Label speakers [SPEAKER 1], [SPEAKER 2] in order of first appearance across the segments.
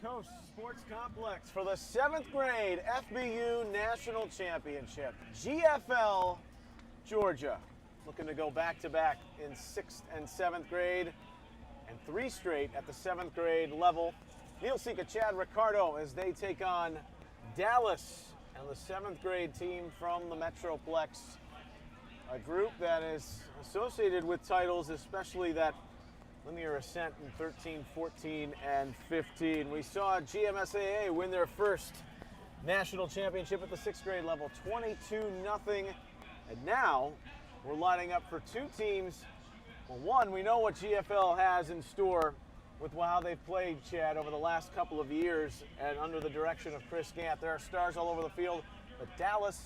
[SPEAKER 1] Coast Sports Complex for the 7th grade FBU National Championship. GFL, Georgia, looking to go back-to-back in 6th and 7th grade and 3 straight at the 7th grade level. Neil Sika, Chad Ricardo as they take on Dallas and the 7th grade team from the Metroplex, a group that is associated with titles, especially that linear ascent in 13, 14, and 15. We saw GMSAA win their first national championship at the 6th grade level, 22-0. And now we're lining up for 2 teams. Well, one, we know what GFL has in store with how they've played, Chad, over the last couple of years and under the direction of Chris Gant. There are stars all over the field, but Dallas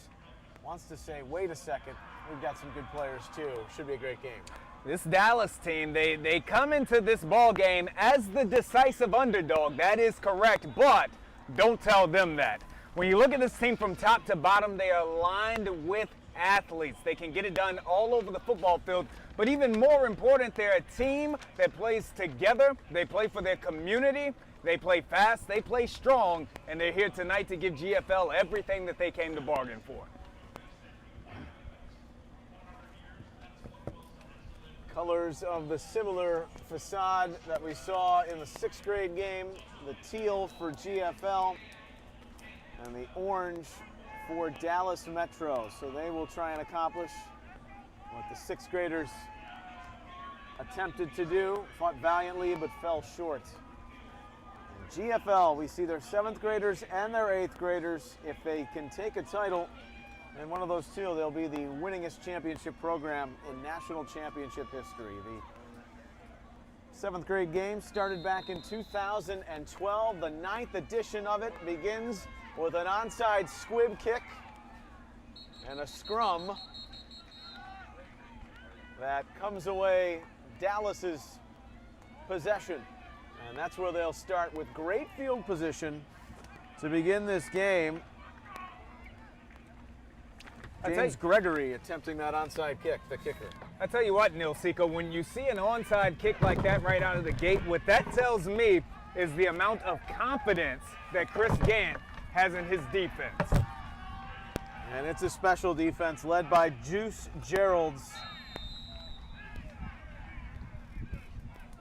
[SPEAKER 1] wants to say, wait a second, we've got some good players too. Should be a great game.
[SPEAKER 2] This Dallas team, they come into this ball game as the decisive underdog. That is correct, but don't tell them that. When you look at this team from top to bottom, they are lined with athletes. They can get it done all over the football field, but even more important, they're a team that plays together. They play for their community. They play fast, they play strong, and they're here tonight to give GFL everything that they came to bargain for.
[SPEAKER 1] Colors of the similar facade that we saw in the 6th grade game, the teal for GFL and the orange for Dallas Metro. So they will try and accomplish what the 6th graders attempted to do, fought valiantly but fell short. In GFL, we see their 7th graders and their 8th graders. If they can take a title, and one of those two, they'll be the winningest championship program in national championship history. The 7th grade game started back in 2012. The 9th edition of it begins with an onside squib kick and a scrum that comes away Dallas's possession. And that's where they'll start with great field position to begin this game. James Gregory attempting that onside kick, the kicker.
[SPEAKER 2] I tell you what, Neil Sika, when you see an onside kick like that right out of the gate, what that tells me is the amount of confidence that Chris Gant has in his defense.
[SPEAKER 1] And it's a special defense led by Juice Geralds.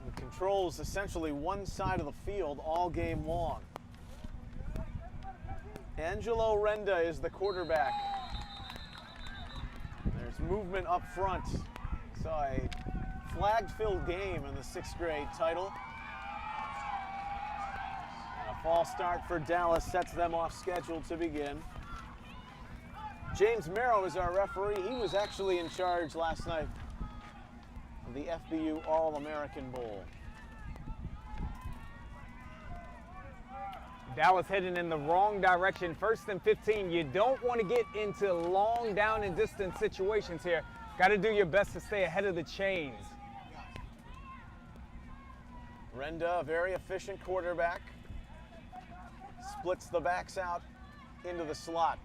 [SPEAKER 1] He controls essentially one side of the field all game long. Angelo Renda is the quarterback. There's movement up front. Saw a flag-filled game in the 6th grade title. And a false start for Dallas sets them off schedule to begin. James Merrow is our referee. He was actually in charge last night of the FBU All-American Bowl.
[SPEAKER 2] Dallas heading in the wrong direction. 1st and 15. You don't want to get into long down and distance situations here. Got to do your best to stay ahead of the chains.
[SPEAKER 1] Renda, a very efficient quarterback, splits the backs out into the slot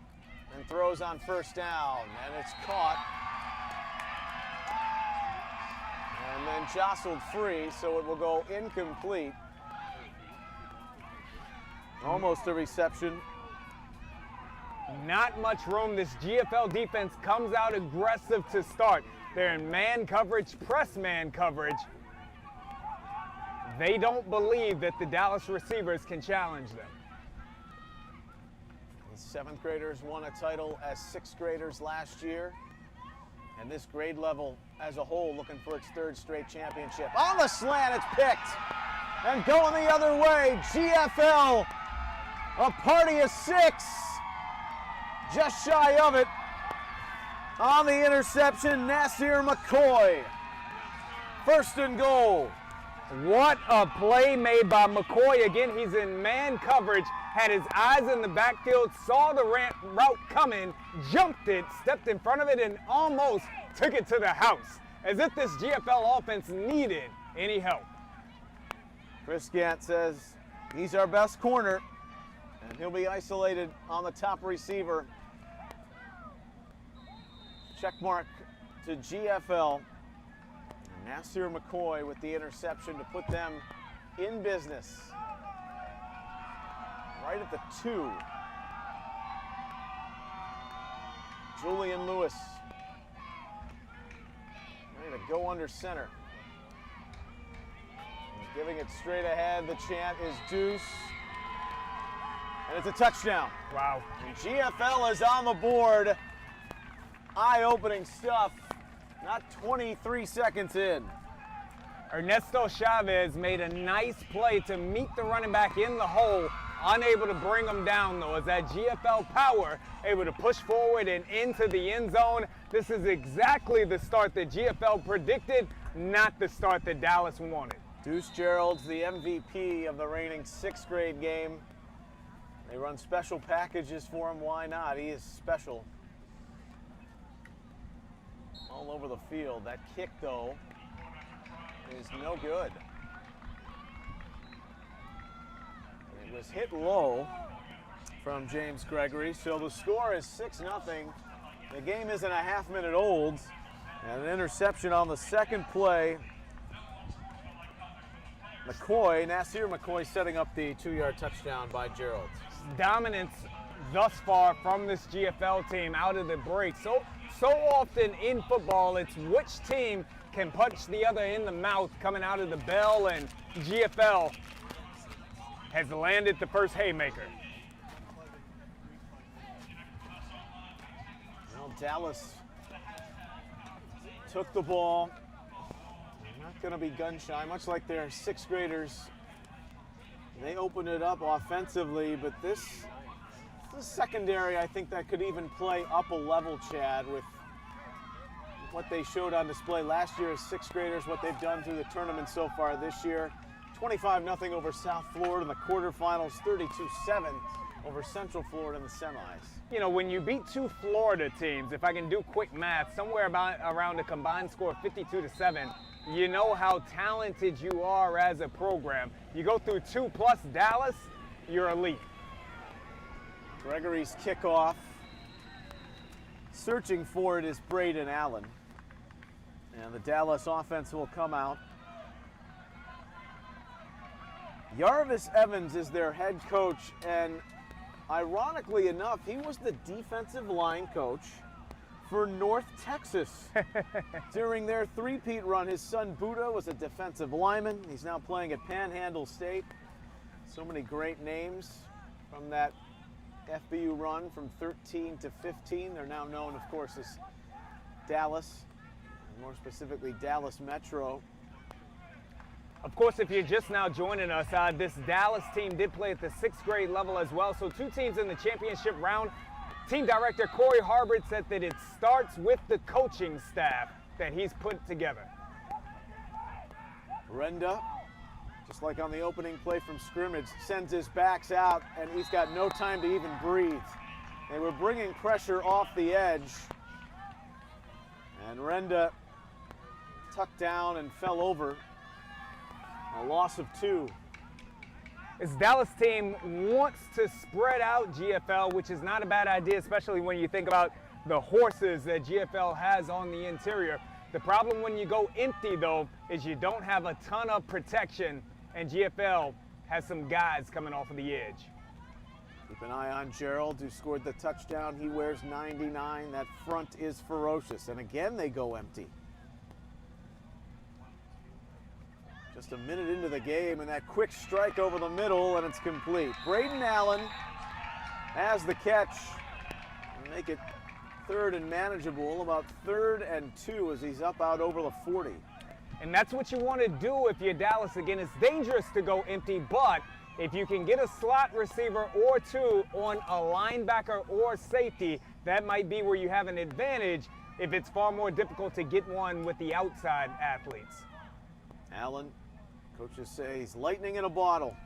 [SPEAKER 1] and throws on 1st down, and it's caught. And then jostled free, so it will go incomplete. Almost a reception.
[SPEAKER 2] Not much room. This GFL defense comes out aggressive to start. They're in man coverage, press man coverage. They don't believe that the Dallas receivers can challenge them.
[SPEAKER 1] The 7th graders won a title as 6th graders last year. And this grade level as a whole looking for its 3rd straight championship. On the slant, it's picked. And going the other way, GFL. A party of 6, just shy of it. On the interception, Nasir McCoy. 1st and goal.
[SPEAKER 2] What a play made by McCoy. Again, he's in man coverage, had his eyes in the backfield, saw the route coming, jumped it, stepped in front of it, and almost took it to the house, as if this GFL offense needed any help.
[SPEAKER 1] Chris Gant says he's our best corner. And he'll be isolated on the top receiver. Check mark to GFL. Nasir McCoy with the interception to put them in business. right at the 2. Julian Lewis ready to go under center. He's giving it straight ahead. The chant is deuce. And it's a touchdown.
[SPEAKER 2] Wow.
[SPEAKER 1] And GFL is on the board. Eye-opening stuff. Not 23 seconds in.
[SPEAKER 2] Ernesto Chavez made a nice play to meet the running back in the hole, unable to bring him down though, as that GFL power able to push forward and into the end zone. This is exactly the start that GFL predicted, not the start that Dallas wanted.
[SPEAKER 1] Deuce Gerald's the MVP of the reigning 6th grade game. They run special packages for him. Why not? He is special. All over the field. That kick, though, is no good. It was hit low from James Gregory, so the score is 6-0. The game isn't a half-minute old, and an interception on the second play. Nasir McCoy setting up the 2-yard touchdown by Gerald.
[SPEAKER 2] Dominance thus far from this GFL team out of the break. So often in football, it's which team can punch the other in the mouth coming out of the bell, and GFL has landed the first haymaker.
[SPEAKER 1] Well, Dallas took the ball. Not going to be gun shy, much like their 6th graders. They opened it up offensively, but this secondary, I think that could even play up a level, Chad, with what they showed on display last year as 6th graders, what they've done through the tournament so far this year. 25-0 over South Florida in the quarterfinals, 32-7 over Central Florida in the semis.
[SPEAKER 2] You know, when you beat 2 Florida teams, if I can do quick math, somewhere around a combined score of 52-7, you know how talented you are as a program. You go through 2 plus Dallas, you're elite.
[SPEAKER 1] Gregory's kickoff. Searching for it is Braden Allen. And the Dallas offense will come out. Jarvis Evans is their head coach, and ironically enough, he was the defensive line coach for North Texas during their three-peat run. His son Buddha was a defensive lineman. He's now playing at Panhandle State. So many great names from that FBU run from 13 to 15. They're now known, of course, as Dallas, and more specifically Dallas Metro.
[SPEAKER 2] Of course, if you're just now joining us, this Dallas team did play at the 6th grade level as well. So 2 teams in the championship round. Team director Corey Harbert said that it starts with the coaching staff that he's put together.
[SPEAKER 1] Renda, just like on the opening play from scrimmage, sends his backs out, and he's got no time to even breathe. They were bringing pressure off the edge, and Renda tucked down and fell over. A loss of 2.
[SPEAKER 2] This Dallas team wants to spread out GFL, which is not a bad idea, especially when you think about the horses that GFL has on the interior. The problem when you go empty, though, is you don't have a ton of protection, and GFL has some guys coming off of the edge.
[SPEAKER 1] Keep an eye on Gerald, who scored the touchdown. He wears 99. That front is ferocious, and again they go empty. Just a minute into the game, and that quick strike over the middle, and it's complete. Braden Allen has the catch. Make it 3rd and manageable, about 3rd and 2 as he's up out over the 40.
[SPEAKER 2] And that's what you want to do if you're Dallas. Again, it's dangerous to go empty, but if you can get a slot receiver or 2 on a linebacker or safety, that might be where you have an advantage if it's far more difficult to get one with the outside athletes.
[SPEAKER 1] Allen, coaches say he's lightning in a bottle.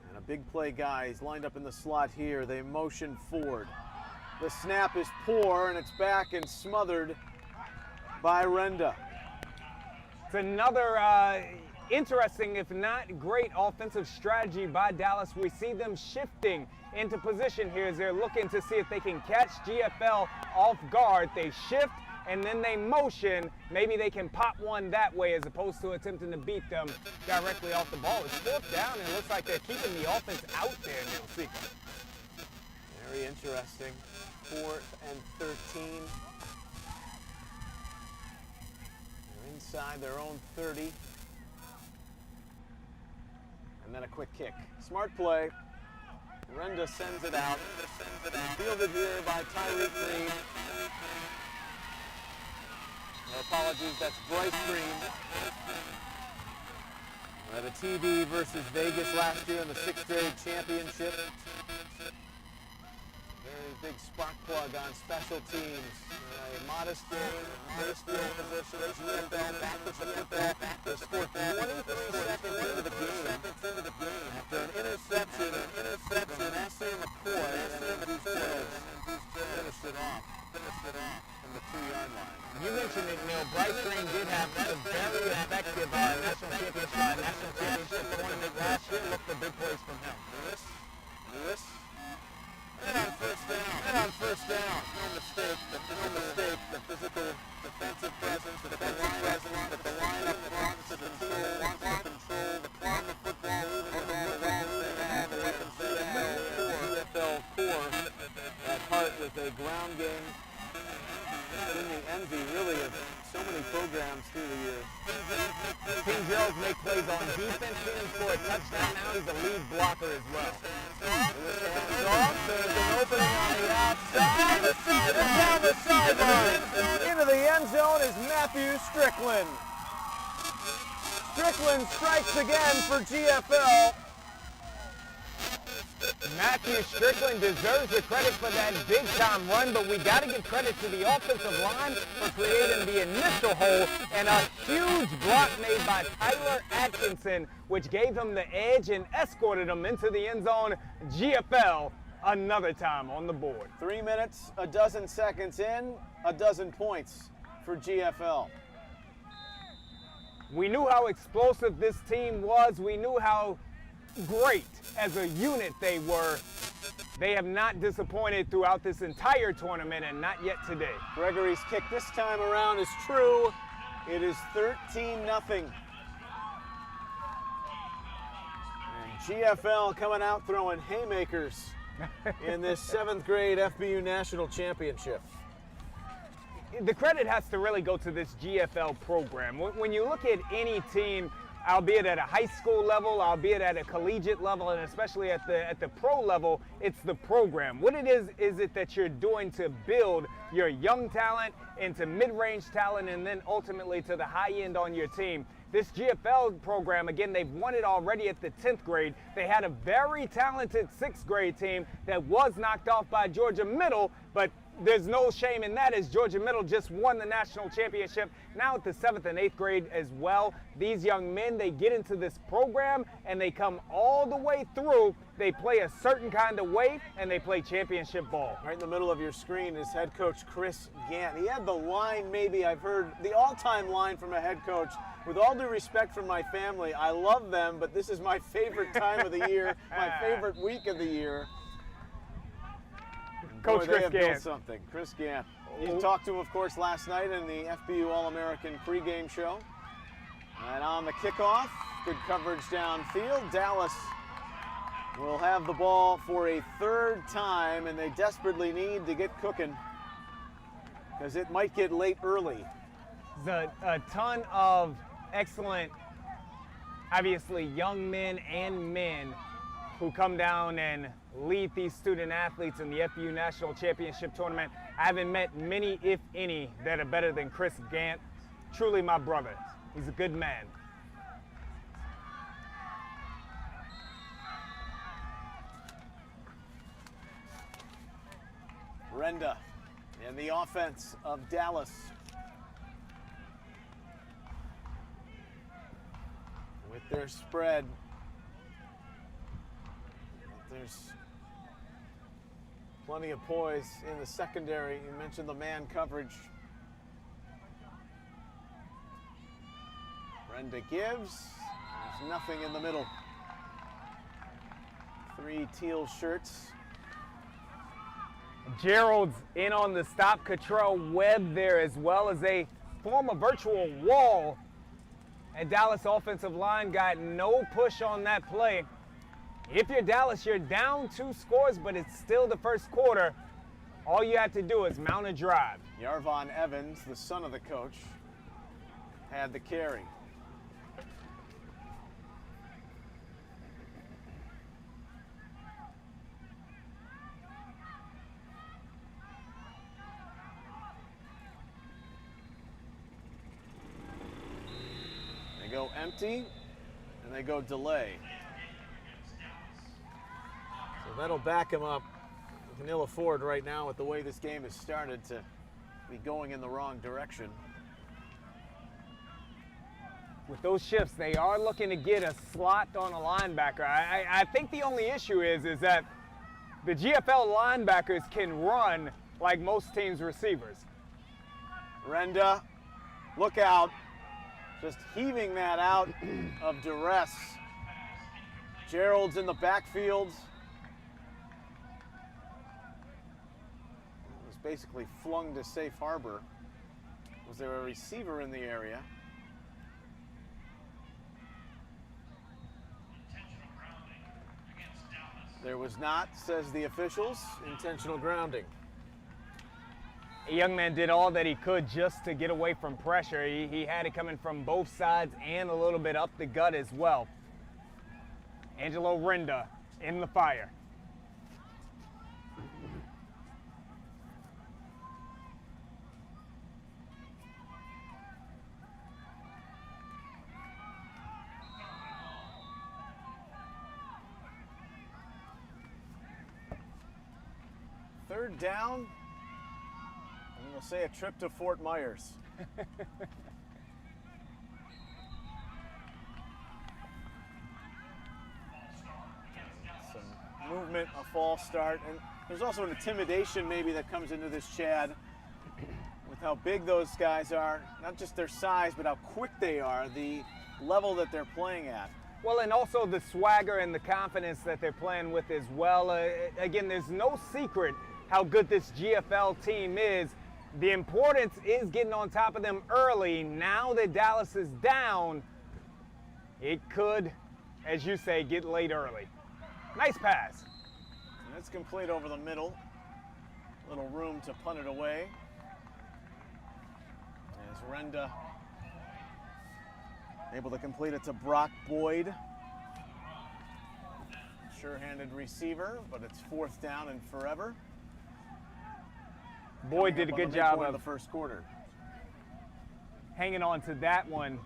[SPEAKER 1] And a big play guy. He's lined up in the slot here. They motion forward. The snap is poor, and it's back and smothered by Renda.
[SPEAKER 2] It's another interesting, if not great, offensive strategy by Dallas. We see them shifting into position here as they're looking to see if they can catch GFL off guard. They shift, and then they motion, maybe they can pop one that way as opposed to attempting to beat them directly off the ball. It's 4th down, and it looks like they're keeping the offense out there in the sequence.
[SPEAKER 1] Very interesting. 4th and 13. They're inside their own 30. And then a quick kick. Smart play. Renda sends it out. Fielded here by Tyreek Green. Our apologies, that's Bryce Green. The TD versus Vegas last year in the 6th grade championship. Very big spark plug on special teams. A modest game, modest field position. GFL back to GFL. They scored 23 seconds into the game. After an interception, Nasser McCoy, finished it off from the 2-yard line.
[SPEAKER 2] You mentioned it, Neil. Bryce Green did have a very effective national championship tournament last year. Look for big plays from him.
[SPEAKER 1] Lewis. And on first down. No mistake. The physical defensive presence that the line up front, that the team wants to control the clock, the football, even the weapons they have, the GFL core at heart with a ground game. It's been the envy, really, of so many programs through the years.
[SPEAKER 2] Team Gerald make plays on defense, hitting for a touchdown. Now he's a lead blocker as well.
[SPEAKER 1] Hands off. There's an opening on the outside. Down the sideline. Into the end zone is Matthew Strickland. Strickland strikes again for GFL.
[SPEAKER 2] Matthew Strickland deserves the credit for that big-time run, but we got to give credit to the offensive line for creating the initial hole and a huge block made by Tyler Atkinson, which gave him the edge and escorted him into the end zone. GFL another time on the board.
[SPEAKER 1] 3 minutes, a dozen seconds in, a dozen points for GFL.
[SPEAKER 2] We knew how explosive this team was. We knew how great as a unit they were. They have not disappointed throughout this entire tournament, and not yet today.
[SPEAKER 1] Gregory's kick this time around is true. It is 13-0. And GFL coming out throwing haymakers in this 7th grade FBU National Championship.
[SPEAKER 2] The credit has to really go to this GFL program. When you look at any team, albeit at a high school level, albeit at a collegiate level, and especially at the pro level, it's the program. What it is it that you're doing to build your young talent into mid-range talent and then ultimately to the high end on your team. This GFL program, again, they've won it already at the 10th grade. They had a very talented 6th grade team that was knocked off by Georgia Middle, but there's no shame in that, as Georgia Middle just won the national championship now at the 7th and 8th grade as well. These young men, they get into this program and they come all the way through. They play a certain kind of way and they play championship ball.
[SPEAKER 1] Right in the middle of your screen is head coach Chris Gant. He had the line, maybe I've heard the all-time line from a head coach. With all due respect from my family, I love them, but this is my favorite time of the year, my favorite week of the year.
[SPEAKER 2] Coach Chris Gant.
[SPEAKER 1] Something. Chris Gant. You talked to him, of course, last night in the FBU All-American pregame show. And on the kickoff, good coverage downfield. Dallas will have the ball for a 3rd time, and they desperately need to get cooking because it might get late early.
[SPEAKER 2] There's a ton of excellent, obviously, young men and men who come down and lead these student athletes in the FBU National Championship Tournament. I haven't met many, if any, that are better than Chris Gant. Truly my brother. He's a good man.
[SPEAKER 1] Renda and the offense of Dallas. With their spread, there's plenty of poise in the secondary. You mentioned the man coverage. Brenda gives. There's nothing in the middle. 3 teal shirts.
[SPEAKER 2] Gerald's in on the stop. Cottrell Webb there, as well as they form a virtual wall. And Dallas offensive line got no push on that play. If you're Dallas, you're down 2 scores, but it's still the first quarter. All you have to do is mount a drive.
[SPEAKER 1] Yarvon Evans, the son of the coach, had the carry. They go empty, and they go delay. So that'll back him up. You can ill afford right now with the way this game has started to be going in the wrong direction.
[SPEAKER 2] With those shifts, they are looking to get a slot on a linebacker. I think the only issue is that the GFL linebackers can run like most teams' receivers.
[SPEAKER 1] Renda, look out. Just heaving that out of duress. Gerald's in the backfield. Was basically flung to safe harbor. Was there a receiver in the area? There was not, says the officials. Intentional grounding.
[SPEAKER 2] A young man did all that he could just to get away from pressure. He had it coming from both sides and a little bit up the gut as well. Angelo Renda in the fire.
[SPEAKER 1] Third down. And we'll say a trip to Fort Myers. Some movement, a false start, and there's also an intimidation maybe that comes into this, Chad, with how big those guys are, not just their size, but how quick they are, the level that they're playing at.
[SPEAKER 2] Well, and also the swagger and the confidence that they're playing with as well. Again, there's no secret how good this GFL team is. The importance is getting on top of them early. Now that Dallas is down, it could, as you say, get late early. Nice pass.
[SPEAKER 1] And it's complete over the middle. Little room to punt it away. As Renda able to complete it to Brock Boyd. Sure-handed receiver, but it's 4th down and forever.
[SPEAKER 2] Boyd did a good job of
[SPEAKER 1] the first quarter.
[SPEAKER 2] Hanging on to that one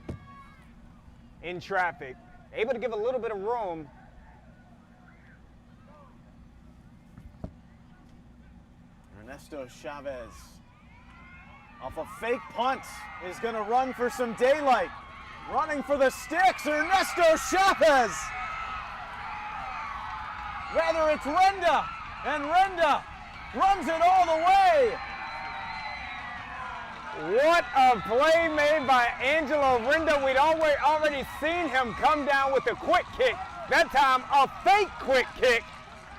[SPEAKER 2] in traffic. Able to give a little bit of room.
[SPEAKER 1] Ernesto Chavez off a fake punt is going to run for some daylight. Running for the sticks, Ernesto Chavez. Rather, it's Renda, and Renda runs it all the way.
[SPEAKER 2] What a play made by Angelo Renda. We'd already seen him come down with a quick kick. That time, a fake quick kick.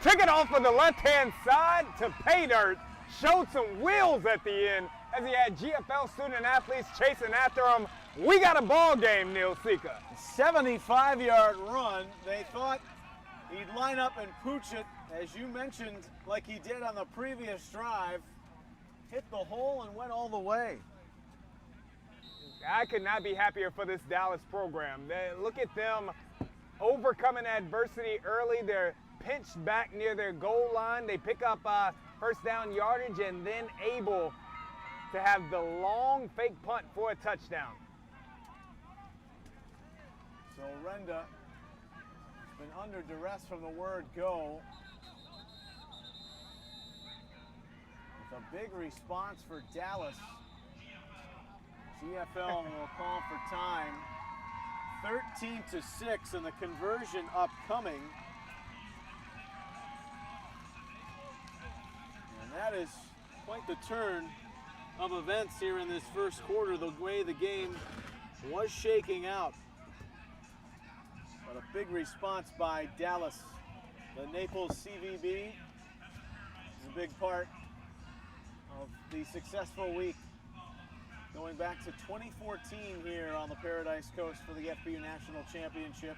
[SPEAKER 2] Took it off of the left-hand side to pay dirt. Showed some wheels at the end as he had GFL student athletes chasing after him. We got a ball game, Neil Sika.
[SPEAKER 1] 75-yard run. They thought he'd line up and pooch it, as you mentioned, like he did on the previous drive. Hit the hole and went all the way.
[SPEAKER 2] I could not be happier for this Dallas program. Look at them overcoming adversity early. They're pinched back near their goal line. They pick up first down yardage and then able to have the long fake punt for a touchdown.
[SPEAKER 1] So Renda has been under duress from the word go. With a big response for Dallas. GFL will call for time. 13-6 and the conversion upcoming. And that is quite the turn of events here in this first quarter, the way the game was shaking out. But a big response by Dallas. The Naples CVB is a big part of the successful week. Going back to 2014 here on the Paradise Coast for the FBU National Championship.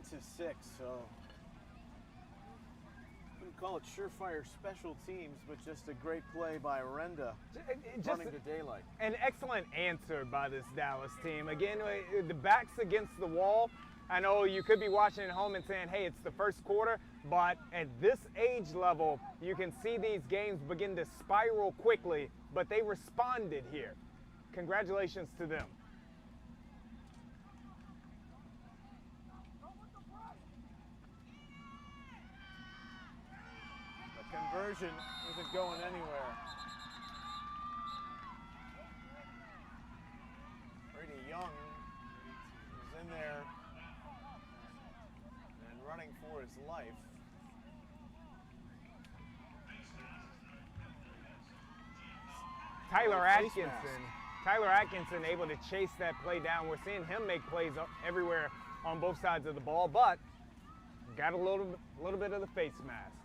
[SPEAKER 1] To 6, so wouldn't call it surefire special teams, but just a great play by Renda running to daylight.
[SPEAKER 2] An excellent answer by this Dallas team. Again, the back's against the wall. I know you could be watching at home and saying, hey, it's the first quarter, but at this age level, you can see these games begin to spiral quickly, but they responded here. Congratulations to them.
[SPEAKER 1] Conversion isn't going anywhere. Brady Young is in there and running for his life.
[SPEAKER 2] Tyler Atkinson able to chase that play down. We're seeing him make plays everywhere on both sides of the ball, but got a little bit of the face mask.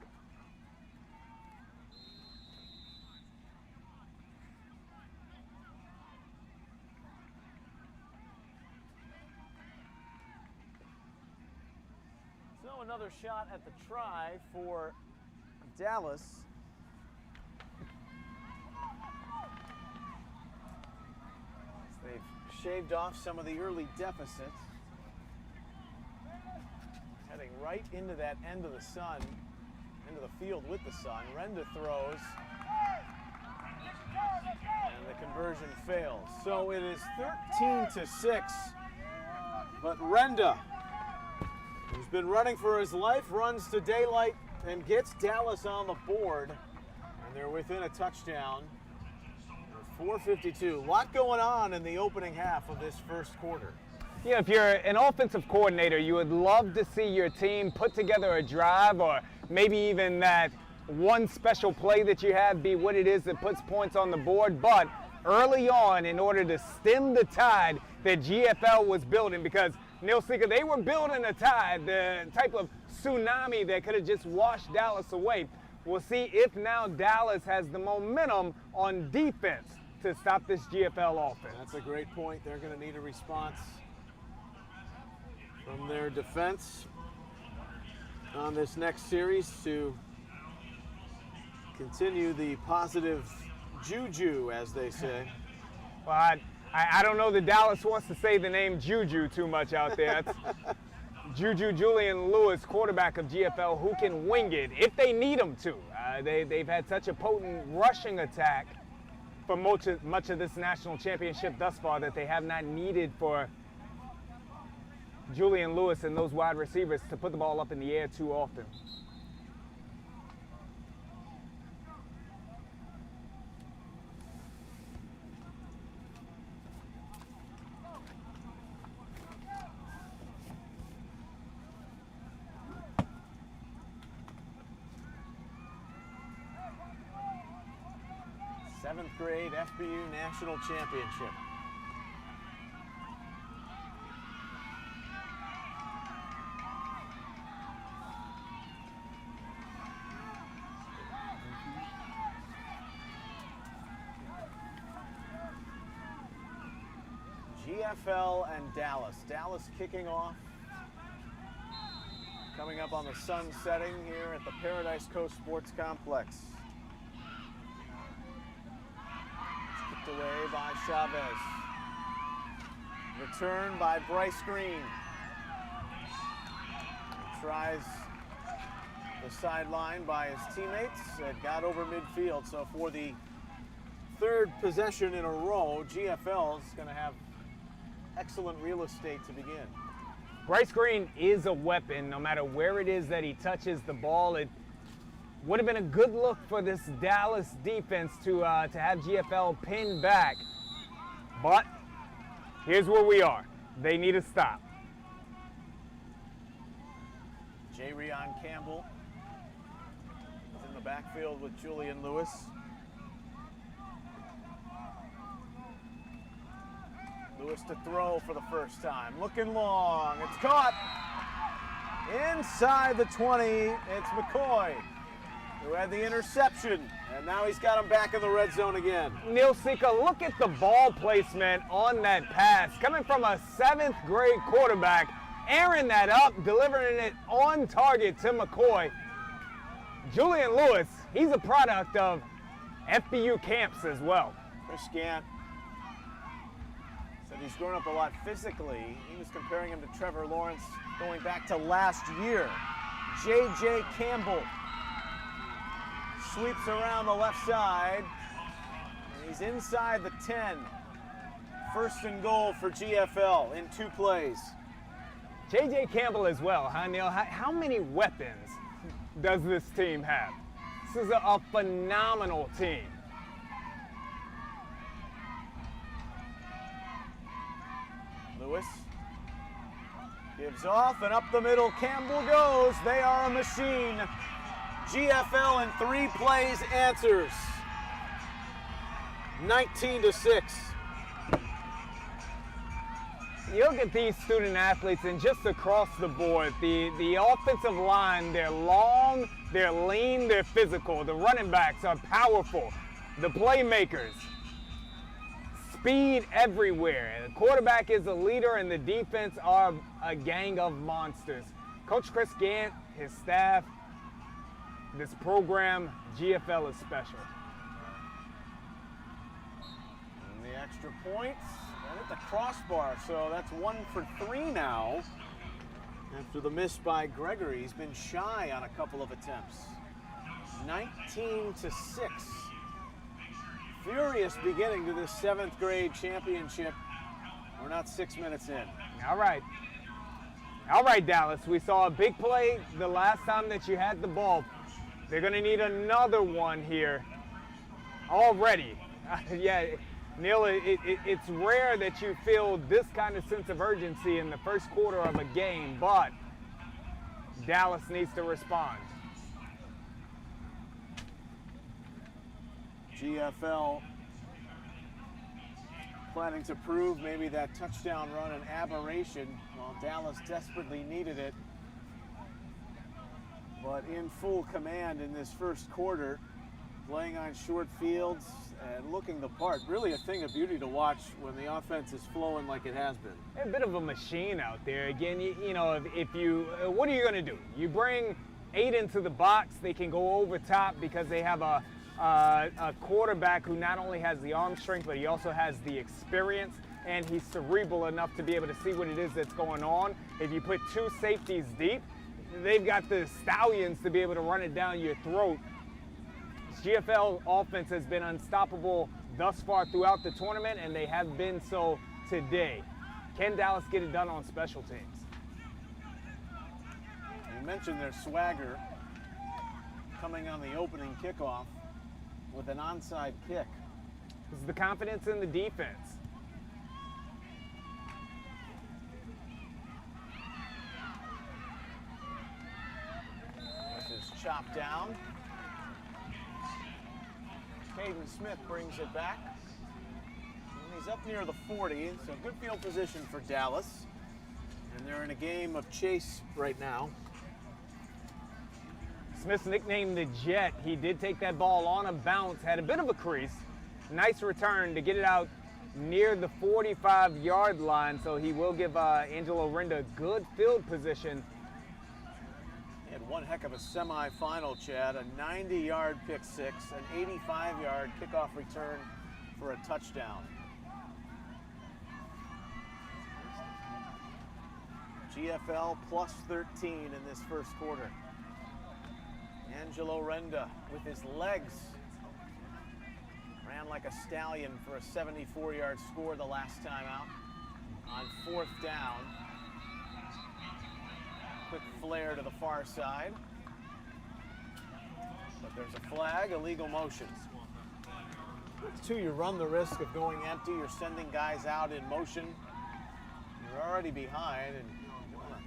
[SPEAKER 1] So another shot at the try for Dallas. They've shaved off some of the early deficits. Heading right into that end of the sun, into the field with the sun. Renda throws. And the conversion fails. So it is 13-6. But Renda, who's been running for his life, runs to daylight and gets Dallas on the board. And they're within a touchdown. 4:52. A lot going on in the opening half of this first quarter.
[SPEAKER 2] Yeah, if you're an offensive coordinator, you would love to see your team put together a drive, or maybe even that one special play that you have be what it is that puts points on the board. But early on, in order to stem the tide that GFL was building, because Neil Seeker, they were building a tide, the type of tsunami that could have just washed Dallas away. We'll see if now Dallas has the momentum on defense to stop this GFL offense.
[SPEAKER 1] That's a great point. They're going to need a response from their defense on this next series to continue the positive juju, as they say.
[SPEAKER 2] Well, I don't know that Dallas wants to say the name Juju too much out there. It's Juju Julian Lewis, quarterback of GFL, who can wing it if they need him to. They've had such a potent rushing attack for much of this national championship thus far that they have not needed for Julian Lewis and those wide receivers to put the ball up in the air too often.
[SPEAKER 1] Seventh grade FBU National Championship. GFL and Dallas. Dallas kicking off. Coming up on the sun setting here at the Paradise Coast Sports Complex. Away by Chavez. Return by Bryce Green. Tries the sideline by his teammates. It got over midfield. So for the third possession in a row, GFL is going to have excellent real estate to begin.
[SPEAKER 2] Bryce Green is a weapon no matter where it is that he touches the ball. It would have been a good look for this Dallas defense to have GFL pinned back. But here's where we are. They need a stop.
[SPEAKER 1] J-Rion Campbell is in the backfield with Julian Lewis. Lewis to throw for the first time. Looking long. It's caught. Inside the 20, it's McCoy who had the interception, and now he's got him back in the red zone again.
[SPEAKER 2] Neil Sika, look at the ball placement on that pass. Coming from a 7th grade quarterback, airing that up, delivering it on target to McCoy. Julian Lewis, he's a product of FBU Camps as well.
[SPEAKER 1] Chris Gant said he's grown up a lot physically. He was comparing him to Trevor Lawrence going back to last year. J.J. Campbell sweeps around the left side, and he's inside the 10. 1st and goal for GFL in 2 plays.
[SPEAKER 2] J.J. Campbell as well, huh, Neil? How many weapons does this team have? This is a phenomenal team.
[SPEAKER 1] Lewis gives off, and up the middle Campbell goes. They are a machine. GFL in 3 plays answers. 19-6.
[SPEAKER 2] You look at these student athletes and just across the board, the offensive line, they're long, they're lean, they're physical. The running backs are powerful. The playmakers, speed everywhere. The quarterback is a leader, and the defense are a gang of monsters. Coach Chris Gant, his staff, this program, GFL is special.
[SPEAKER 1] And the extra points, and at the crossbar, so that's 1 for 3 now. After the miss by Gregory, he's been shy on a couple of attempts. 19-6. Furious beginning to this 7th grade championship. We're not 6 minutes in.
[SPEAKER 2] All right. All right, Dallas. We saw a big play the last time that you had the ball. They're going to need another one here already. Yeah, Neil, it's rare that you feel this kind of sense of urgency in the first quarter of a game, but Dallas needs to respond.
[SPEAKER 1] GFL planning to prove maybe that touchdown run an aberration. Well, Dallas desperately needed it, but in full command in this first quarter, playing on short fields and looking the part. Really a thing of beauty to watch when the offense is flowing like it has been.
[SPEAKER 2] A bit of a machine out there. Again, you know, if you, what are you going to do? You bring 8 into the box, they can go over top because they have a quarterback who not only has the arm strength, but he also has the experience, and he's cerebral enough to be able to see what it is that's going on. If you put 2 safeties deep, they've got the stallions to be able to run it down your throat. GFL offense has been unstoppable thus far throughout the tournament, and they have been so today. Can Dallas get it done on special teams?
[SPEAKER 1] You mentioned their swagger coming on the opening kickoff with an onside kick.
[SPEAKER 2] This is the confidence in the defense.
[SPEAKER 1] This is chopped down. Caden Smith brings it back. And he's up near the 40, so good field position for Dallas. And they're in a game of chase right now.
[SPEAKER 2] Smith's nicknamed the Jet. He did take that ball on a bounce, had a bit of a crease. Nice return to get it out near the 45-yard line, so he will give Angelo Renda good field position.
[SPEAKER 1] He had one heck of a semifinal, Chad. A 90-yard pick six, an 85-yard kickoff return for a touchdown. GFL plus 13 in this first quarter. Angelo Renda with his legs ran like a stallion for a 74-yard score the last time out on 4th down. Quick flare to the far side. But there's a flag, illegal motion. Two, you run the risk of going empty. You're sending guys out in motion. You're already behind, and you don't want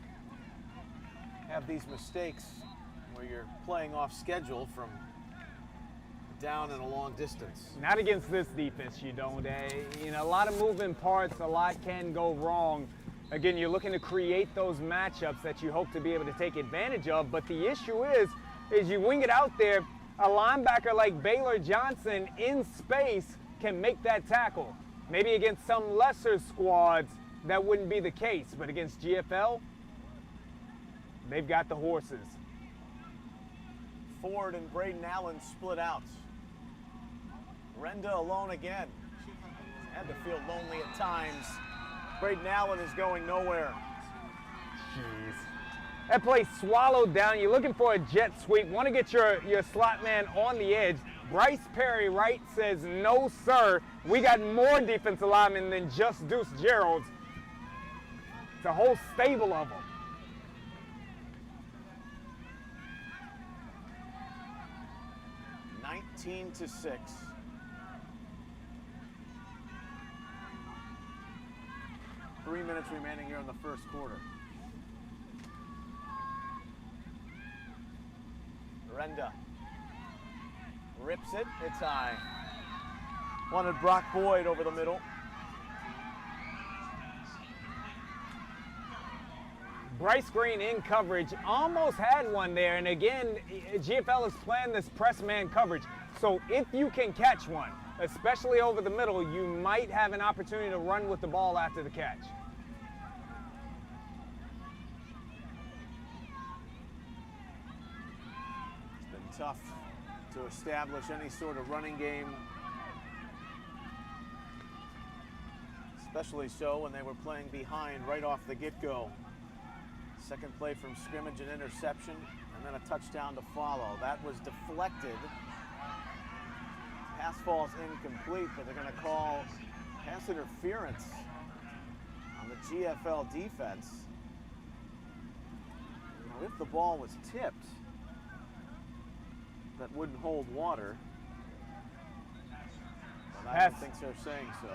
[SPEAKER 1] to have these mistakes where you're playing off schedule from down and a long distance.
[SPEAKER 2] Not against this defense, you don't. You know, a lot of moving parts, a lot can go wrong. Again, you're looking to create those matchups that you hope to be able to take advantage of, but the issue is you wing it out there, a linebacker like Baylor Johnson in space can make that tackle. Maybe against some lesser squads, that wouldn't be the case, but against GFL, they've got the horses.
[SPEAKER 1] Ford and Braden Allen split out. Renda alone again. Had to feel lonely at times. Braden Allen is going nowhere.
[SPEAKER 2] Jeez. That play swallowed down. You're looking for a jet sweep. Want to get your slot man on the edge. Bryce Perry Wright says, no, sir. We got more defensive linemen than just Deuce Gerald's. It's a whole stable of them.
[SPEAKER 1] To 6. Three minutes remaining here in the first quarter. Renda rips it. It's high. Wanted Brock Boyd over the middle.
[SPEAKER 2] Bryce Green in coverage, almost had one there, and again, GFL is playing this press man coverage. So if you can catch one, especially over the middle, you might have an opportunity to run with the ball after the catch.
[SPEAKER 1] It's been tough to establish any sort of running game, especially so when they were playing behind right off the get-go. Second play from scrimmage, an interception, and then a touchdown to follow. That was deflected. Pass falls incomplete, but they're going to call pass interference on the GFL defense. Now, if the ball was tipped, that wouldn't hold water. But I don't think they're saying so.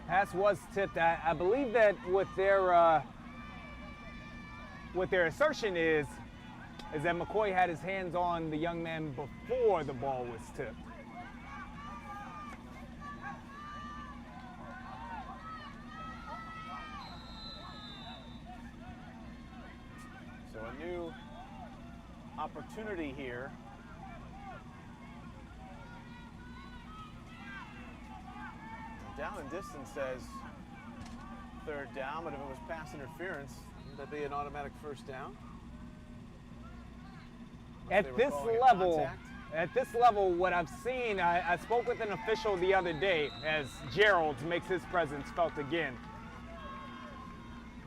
[SPEAKER 2] Pass was tipped. I believe that what their assertion is that McCoy had his hands on the young man before the ball was tipped.
[SPEAKER 1] So a new opportunity here. Down and distance says third down, but if it was pass interference, would that be an automatic first down?
[SPEAKER 2] At this level, what I've seen, I spoke with an official the other day as Gerald makes his presence felt again.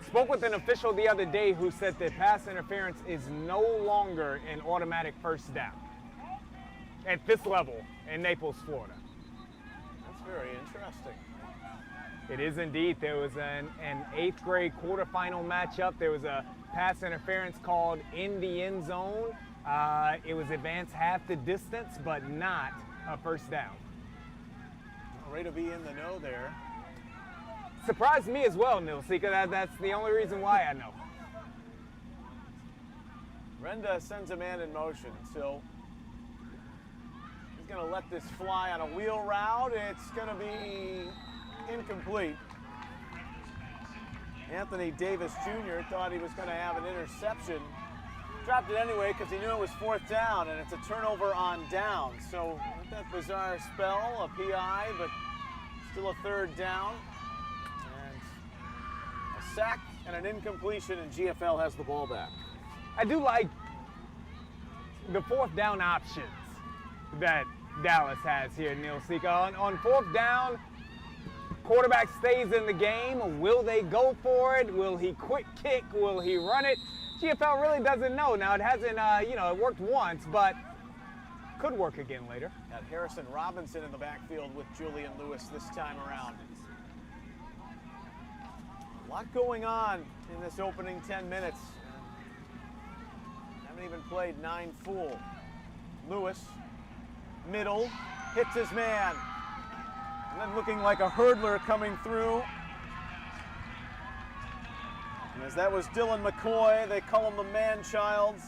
[SPEAKER 2] Spoke with an official the other day who said that pass interference is no longer an automatic first down at this level in Naples, Florida.
[SPEAKER 1] That's very interesting.
[SPEAKER 2] It is indeed. There was an 8th grade quarterfinal matchup. There was a pass interference called in the end zone. It was advanced half the distance, but not a first down.
[SPEAKER 1] Way to be in the know there.
[SPEAKER 2] Surprised me as well, Nilsika. That's the only reason why I know.
[SPEAKER 1] Renda sends a man in motion, so he's going to let this fly on a wheel route. It's going to be incomplete. Anthony Davis Jr. thought he was going to have an interception. Dropped it anyway because he knew it was fourth down, and it's a turnover on down. So with that bizarre spell, a PI, but still a third down. And a sack and an incompletion, and GFL has the ball back.
[SPEAKER 2] I do like the fourth down options that Dallas has here, Neil Sika. On fourth down, quarterback stays in the game. Will they go for it? Will he quick kick? Will he run it? GFL really doesn't know. Now, it hasn't, it worked once, but could work again later.
[SPEAKER 1] Got Harrison Robinson in the backfield with Julian Lewis this time around. A lot going on in this opening 10 minutes. Haven't even played 9 full. Lewis, middle, hits his man. And then looking like a hurdler coming through. And as that was Dylan McCoy, they call him the man-childs.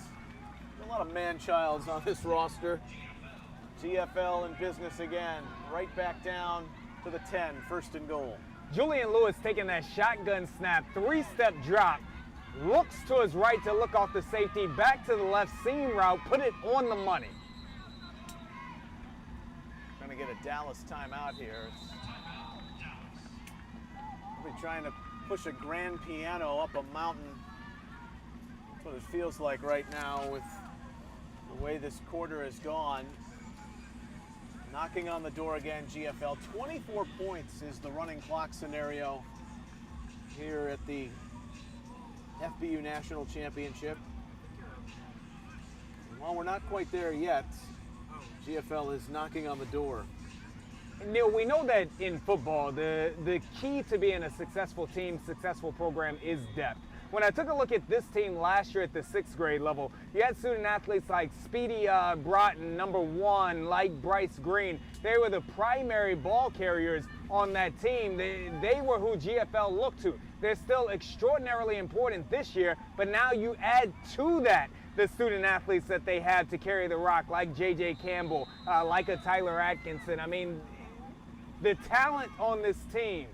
[SPEAKER 1] A lot of man-childs on this roster. GFL in business again. Right back down to the 10, first and goal.
[SPEAKER 2] Julian Lewis taking that shotgun snap, 3-step drop, looks to his right to look off the safety, back to the left, seam route, put it on the money.
[SPEAKER 1] Trying to get a Dallas timeout here. We're trying to push a grand piano up a mountain. That's what it feels like right now with the way this quarter has gone. Knocking on the door again, GFL. 24 points is the running clock scenario here at the FBU National Championship. And while we're not quite there yet, GFL is knocking on the door.
[SPEAKER 2] Neil, we know that in football, the key to being a successful team, successful program is depth. When I took a look at this team last year at the 6th grade level, you had student athletes like Speedy Broughton, number 1, like Bryce Green. They were the primary ball carriers on that team. They were who GFL looked to. They're still extraordinarily important this year, but now you add to that the student athletes that they have to carry the rock, like J.J. Campbell, like a Tyler Atkinson. I mean, the talent on this team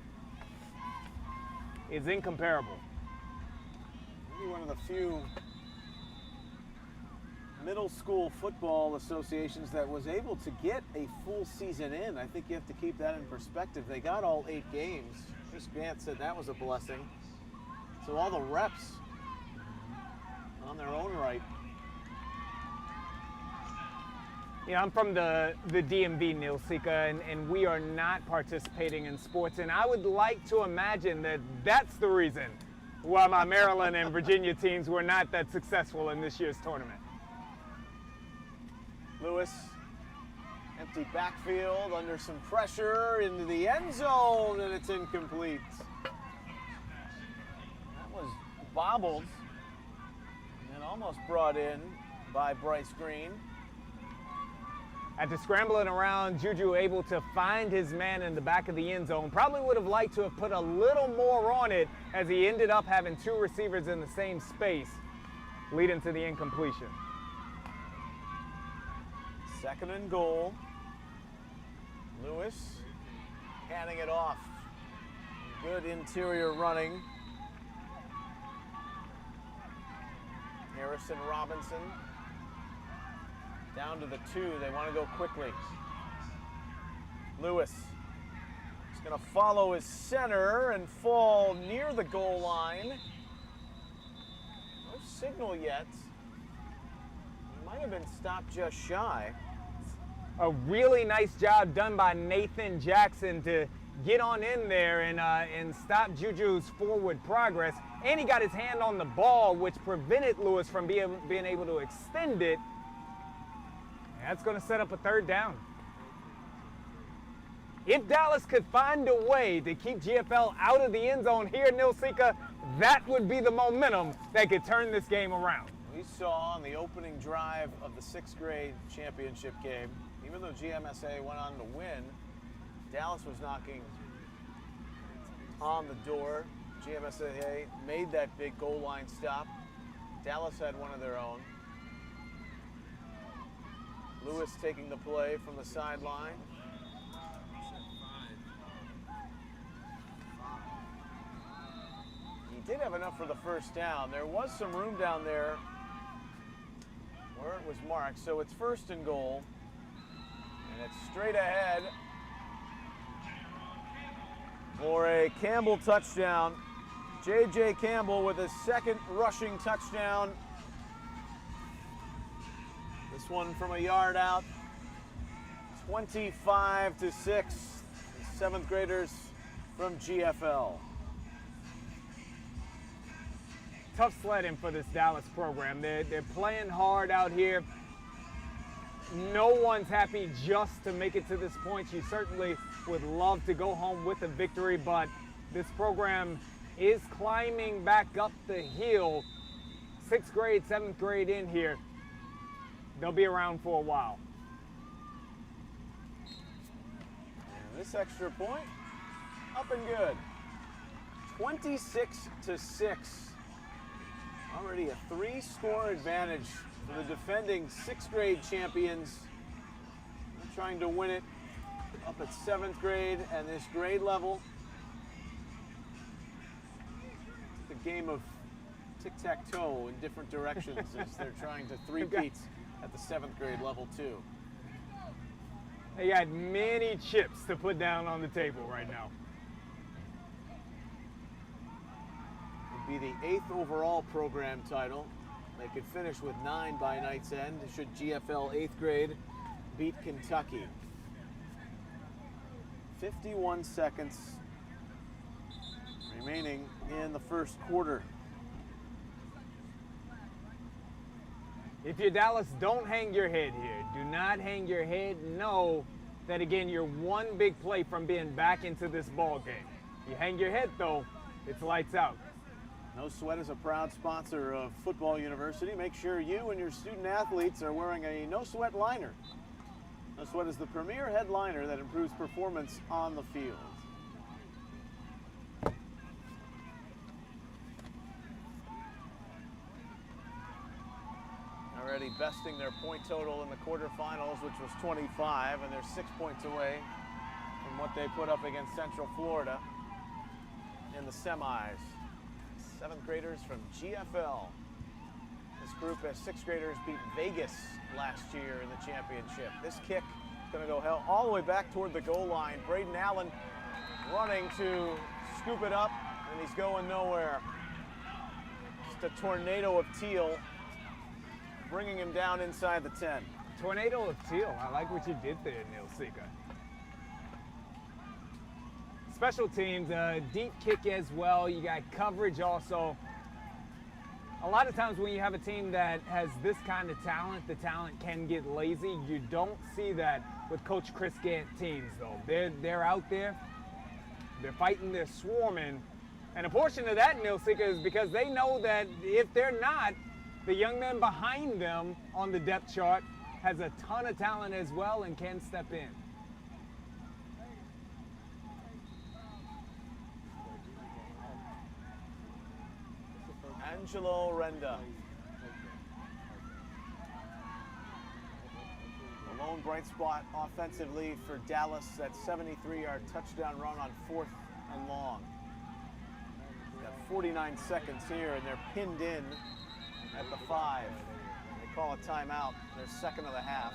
[SPEAKER 2] is incomparable.
[SPEAKER 1] Maybe one of the few middle school football associations that was able to get a full season in. I think you have to keep that in perspective. They got all 8 games. Chris Grant said that was a blessing. So all the reps on their own right.
[SPEAKER 2] Yeah, I'm from the DMV, Neil Sika, and we are not participating in sports. And I would like to imagine that that's the reason why my Maryland and Virginia teams were not that successful in this year's tournament.
[SPEAKER 1] Lewis, empty backfield, under some pressure, into the end zone, and it's incomplete. That was bobbled and almost brought in by Bryce Green.
[SPEAKER 2] After scrambling around, Juju able to find his man in the back of the end zone. Probably would have liked to have put a little more on it, as he ended up having 2 receivers in the same space, leading to the incompletion.
[SPEAKER 1] 2nd and goal. Lewis handing it off. Good interior running. Harrison Robinson down to the 2. They want to go quickly. Lewis is going to follow his center and fall near the goal line. No signal yet. He might have been stopped just shy.
[SPEAKER 2] A really nice job done by Nathan Jackson to get on in there and stop Juju's forward progress. And he got his hand on the ball, which prevented Lewis from being able to extend it. That's going to set up a 3rd down. If Dallas could find a way to keep GFL out of the end zone here, Neil Sika, that would be the momentum that could turn this game around.
[SPEAKER 1] We saw on the opening drive of the 6th grade championship game, even though GMSA went on to win, Dallas was knocking on the door. GMSA made that big goal line stop. Dallas had one of their own. Lewis taking the play from the sideline. He did have enough for the 1st down. There was some room down there where it was marked, so it's 1st and goal. And it's straight ahead for a Campbell touchdown. J.J. Campbell with his 2nd rushing touchdown. This one from a yard out, 25-6, 7th graders from GFL.
[SPEAKER 2] Tough sledding for this Dallas program. They're playing hard out here. No one's happy just to make it to this point. You certainly would love to go home with a victory, but this program is climbing back up the hill. 6th grade, 7th grade in here. They'll be around for a while.
[SPEAKER 1] And this extra point, up and good. 26-6. Already a 3-score advantage for the defending 6th grade champions. They're trying to win it up at 7th grade and this grade level. game of tic-tac-toe in different directions as they're trying to three-peat at the 7th grade level too.
[SPEAKER 2] They got many chips to put down on the table right now.
[SPEAKER 1] Would be the 8th overall program title. They could finish with 9 by night's end should GFL 8th grade beat Kentucky. 51 seconds remaining in the first quarter.
[SPEAKER 2] If you're Dallas, don't hang your head here. Do not hang your head. Know that, again, you're one big play from being back into this ball game. You hang your head, though, it's lights out.
[SPEAKER 1] NoSweat is a proud sponsor of Football University. Make sure you and your student athletes are wearing a NoSweat liner. NoSweat is the premier headliner that improves performance on the field. Already besting their point total in the quarterfinals, which was 25, and they're 6 points away from what they put up against Central Florida in the semis. 7th graders from GFL. This group as 6th graders beat Vegas last year in the championship. This kick is going to go all the way back toward the goal line. Braden Allen running to scoop it up, and he's going nowhere. Just a tornado of teal, bringing him down inside the 10.
[SPEAKER 2] Tornado of teal. I like what you did there, Neil Sika. Special teams, deep kick as well. You got coverage also. A lot of times when you have a team that has this kind of talent, the talent can get lazy. You don't see that with Coach Chris Gant teams, though. They're out there, they're fighting, they're swarming. And a portion of that, Neil Sika, is because they know that if they're not, the young man behind them on the depth chart has a ton of talent as well and can step in.
[SPEAKER 1] Angelo Renda. A lone bright spot offensively for Dallas, that 73-yard touchdown run on 4th and long. Got 49 seconds here, and they're pinned in at the 5. They call a timeout, their second of the half.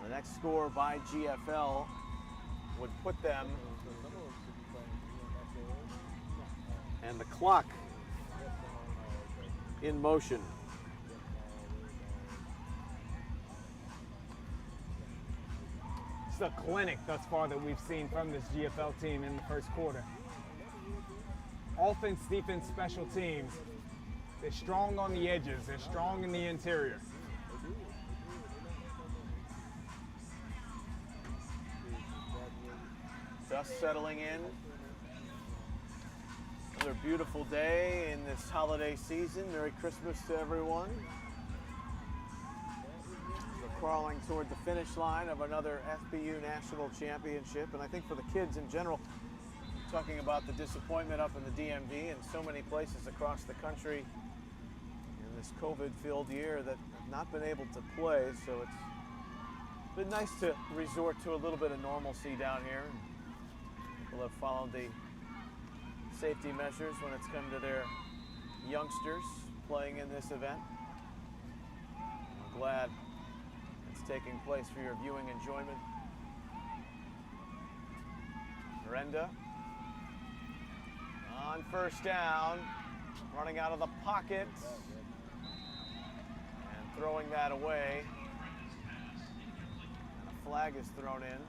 [SPEAKER 1] The next score by GFL would put them, and the clock in motion.
[SPEAKER 2] It's a clinic thus far that we've seen from this GFL team in the first quarter. Offense, defense, special teams. They're strong on the edges. They're strong in the interior.
[SPEAKER 1] Dust settling in. Another beautiful day in this holiday season. Merry Christmas to everyone. We're crawling toward the finish line of another FBU National Championship. And I think for the kids in general, talking about the disappointment up in the DMV and so many places across the country in this COVID-filled year that have not been able to play. So it's been nice to resort to a little bit of normalcy down here. People have followed the safety measures when it's come to their youngsters playing in this event. I'm glad it's taking place for your viewing enjoyment. Renda on first down, running out of the pocket and throwing that away. And a flag is thrown in.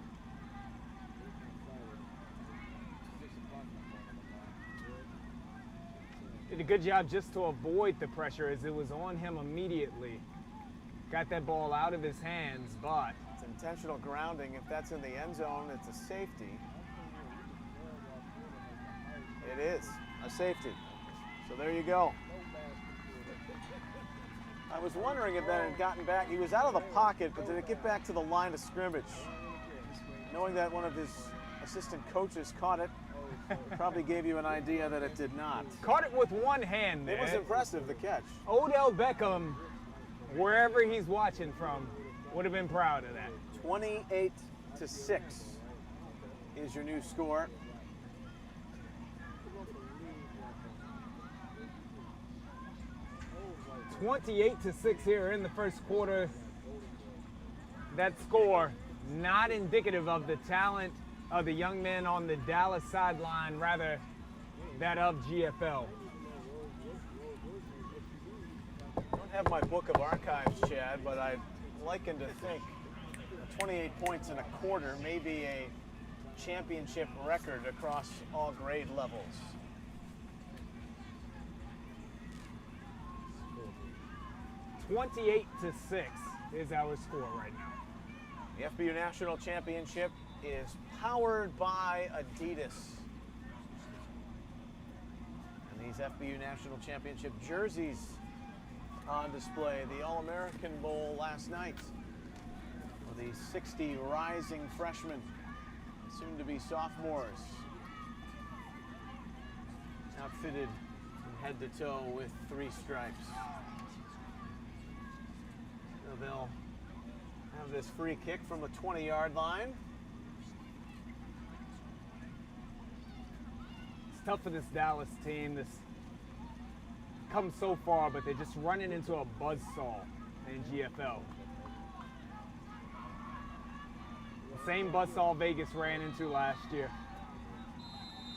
[SPEAKER 2] Did a good job just to avoid the pressure as it was on him immediately. Got that ball out of his hands, but
[SPEAKER 1] it's intentional grounding. If that's in the end zone, it's a safety. It is a safety. So there you go. I was wondering if that had gotten back. He was out of the pocket, but did it get back to the line of scrimmage? Knowing that one of his assistant coaches caught it, probably gave you an idea that it did not.
[SPEAKER 2] Caught it with one hand there.
[SPEAKER 1] It was impressive, the catch.
[SPEAKER 2] Odell Beckham, wherever he's watching from, would have been proud of that.
[SPEAKER 1] 28-6 is your new score.
[SPEAKER 2] 28-6 here in the first quarter. That score not indicative of the talent of the young men on the Dallas sideline, rather that of GFL.
[SPEAKER 1] I don't have my book of archives, Chad, but I liken to think 28 points in a quarter may be a championship record across all grade levels.
[SPEAKER 2] "28-6 is our score right now.
[SPEAKER 1] The FBU National Championship is powered by Adidas. And these FBU National Championship jerseys on display. The All-American Bowl last night with the 60 rising freshmen, soon to be sophomores, outfitted from head to toe with 3 stripes. So they'll have this free kick from the 20-yard line.
[SPEAKER 2] It's tough for this Dallas team. This come so far, but they're just running into a buzzsaw in GFL. The same buzzsaw Vegas ran into last year.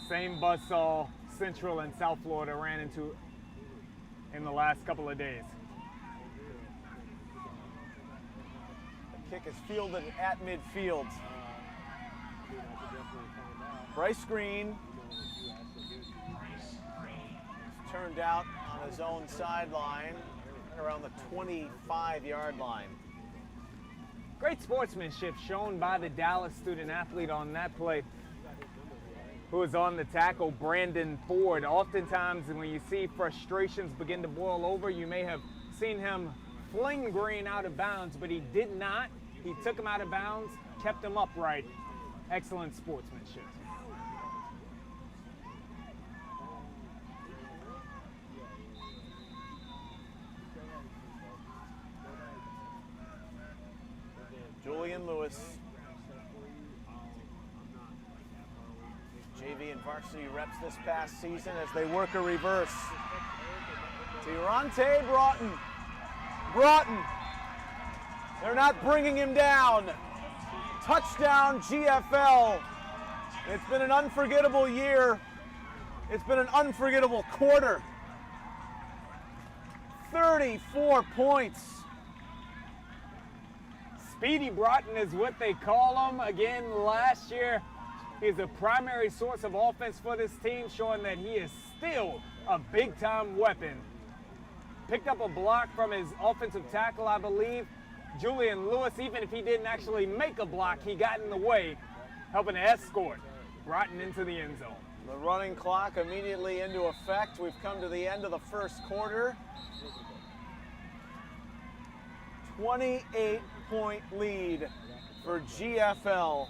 [SPEAKER 2] Same buzzsaw Central and South Florida ran into in the last couple of days.
[SPEAKER 1] The kick is fielded at midfield. Bryce Green turned out on his own sideline around the 25-yard line.
[SPEAKER 2] Great sportsmanship shown by the Dallas student athlete on that play, who was on the tackle, Brandon Ford. Oftentimes when you see frustrations begin to boil over, you may have seen him fling Green out of bounds, but he did not. He took him out of bounds, kept him upright. Excellent sportsmanship.
[SPEAKER 1] Julian Lewis, JV and varsity reps this past season as they work a reverse. Tirante Broughton. They're not bringing him down. Touchdown GFL. It's been an unforgettable year. It's been an unforgettable quarter. 34 points.
[SPEAKER 2] Speedy Broughton is what they call him. Again, last year, he's a primary source of offense for this team, showing that he is still a big-time weapon. Picked up a block from his offensive tackle, I believe. Julian Lewis, even if he didn't actually make a block, he got in the way, helping to escort Broughton into the end zone.
[SPEAKER 1] The running clock immediately into effect. We've come to the end of the first quarter. 28-point lead for GFL.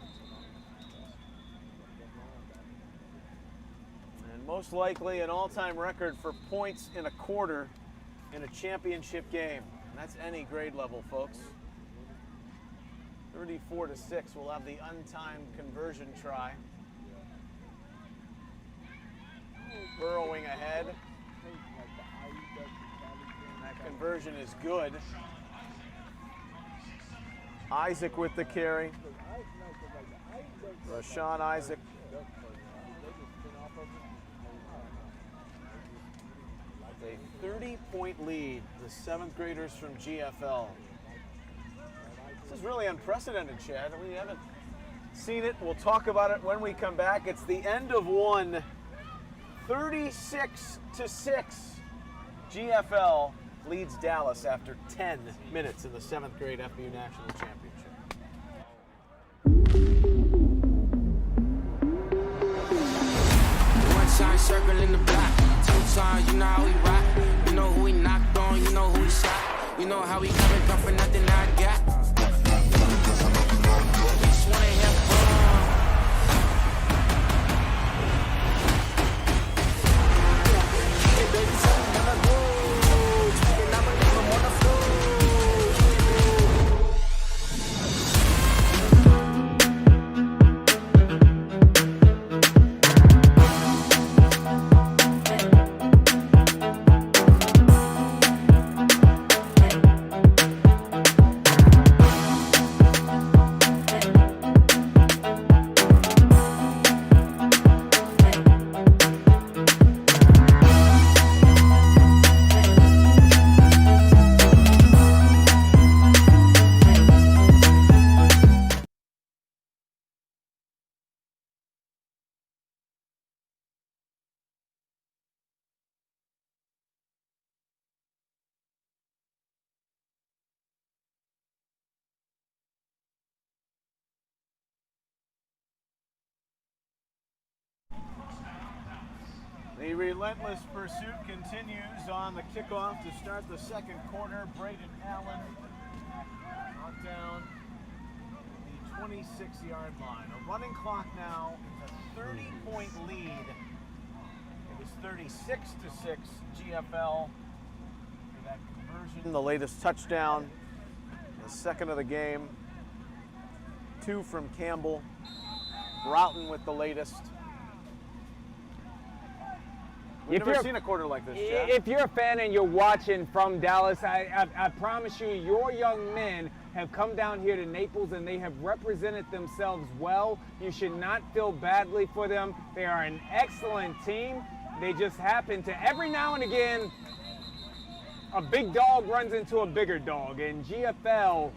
[SPEAKER 1] And most likely an all-time record for points in a quarter in a championship game. And that's any grade level, folks. 34-6, we'll have the untimed conversion try. Burrowing ahead. That conversion is good. Isaac with the carry. Rashawn Isaac. A 30-point lead, the 7th graders from GFL. This is really unprecedented, Chad. We haven't seen it. We'll talk about it when we come back. It's the end of one. 36-6. GFL leads Dallas after 10 minutes in the 7th grade FBU National Championship.
[SPEAKER 3] One time circle in the block, 2 times, you know how we rock. You know who we knocked on, you know who we shot. You know how we come for nothing I got. Just wanna have fun. Hey baby, tell me how I go. And I'ma leave them on the floor.
[SPEAKER 1] The relentless pursuit continues on the kickoff to start the second quarter. Braden Allen brought down the 26-yard line. A running clock now, a 30-point lead. It was 36-6 GFL for that conversion. The latest touchdown, the second of the game. 2 from Campbell. Broughton with the latest. We've never seen a quarter like this, Jeff.
[SPEAKER 2] If you're a fan and you're watching from Dallas, I promise you, your young men have come down here to Naples and they have represented themselves well. You should not feel badly for them. They are an excellent team. They just happen to, every now and again, a big dog runs into a bigger dog, and GFL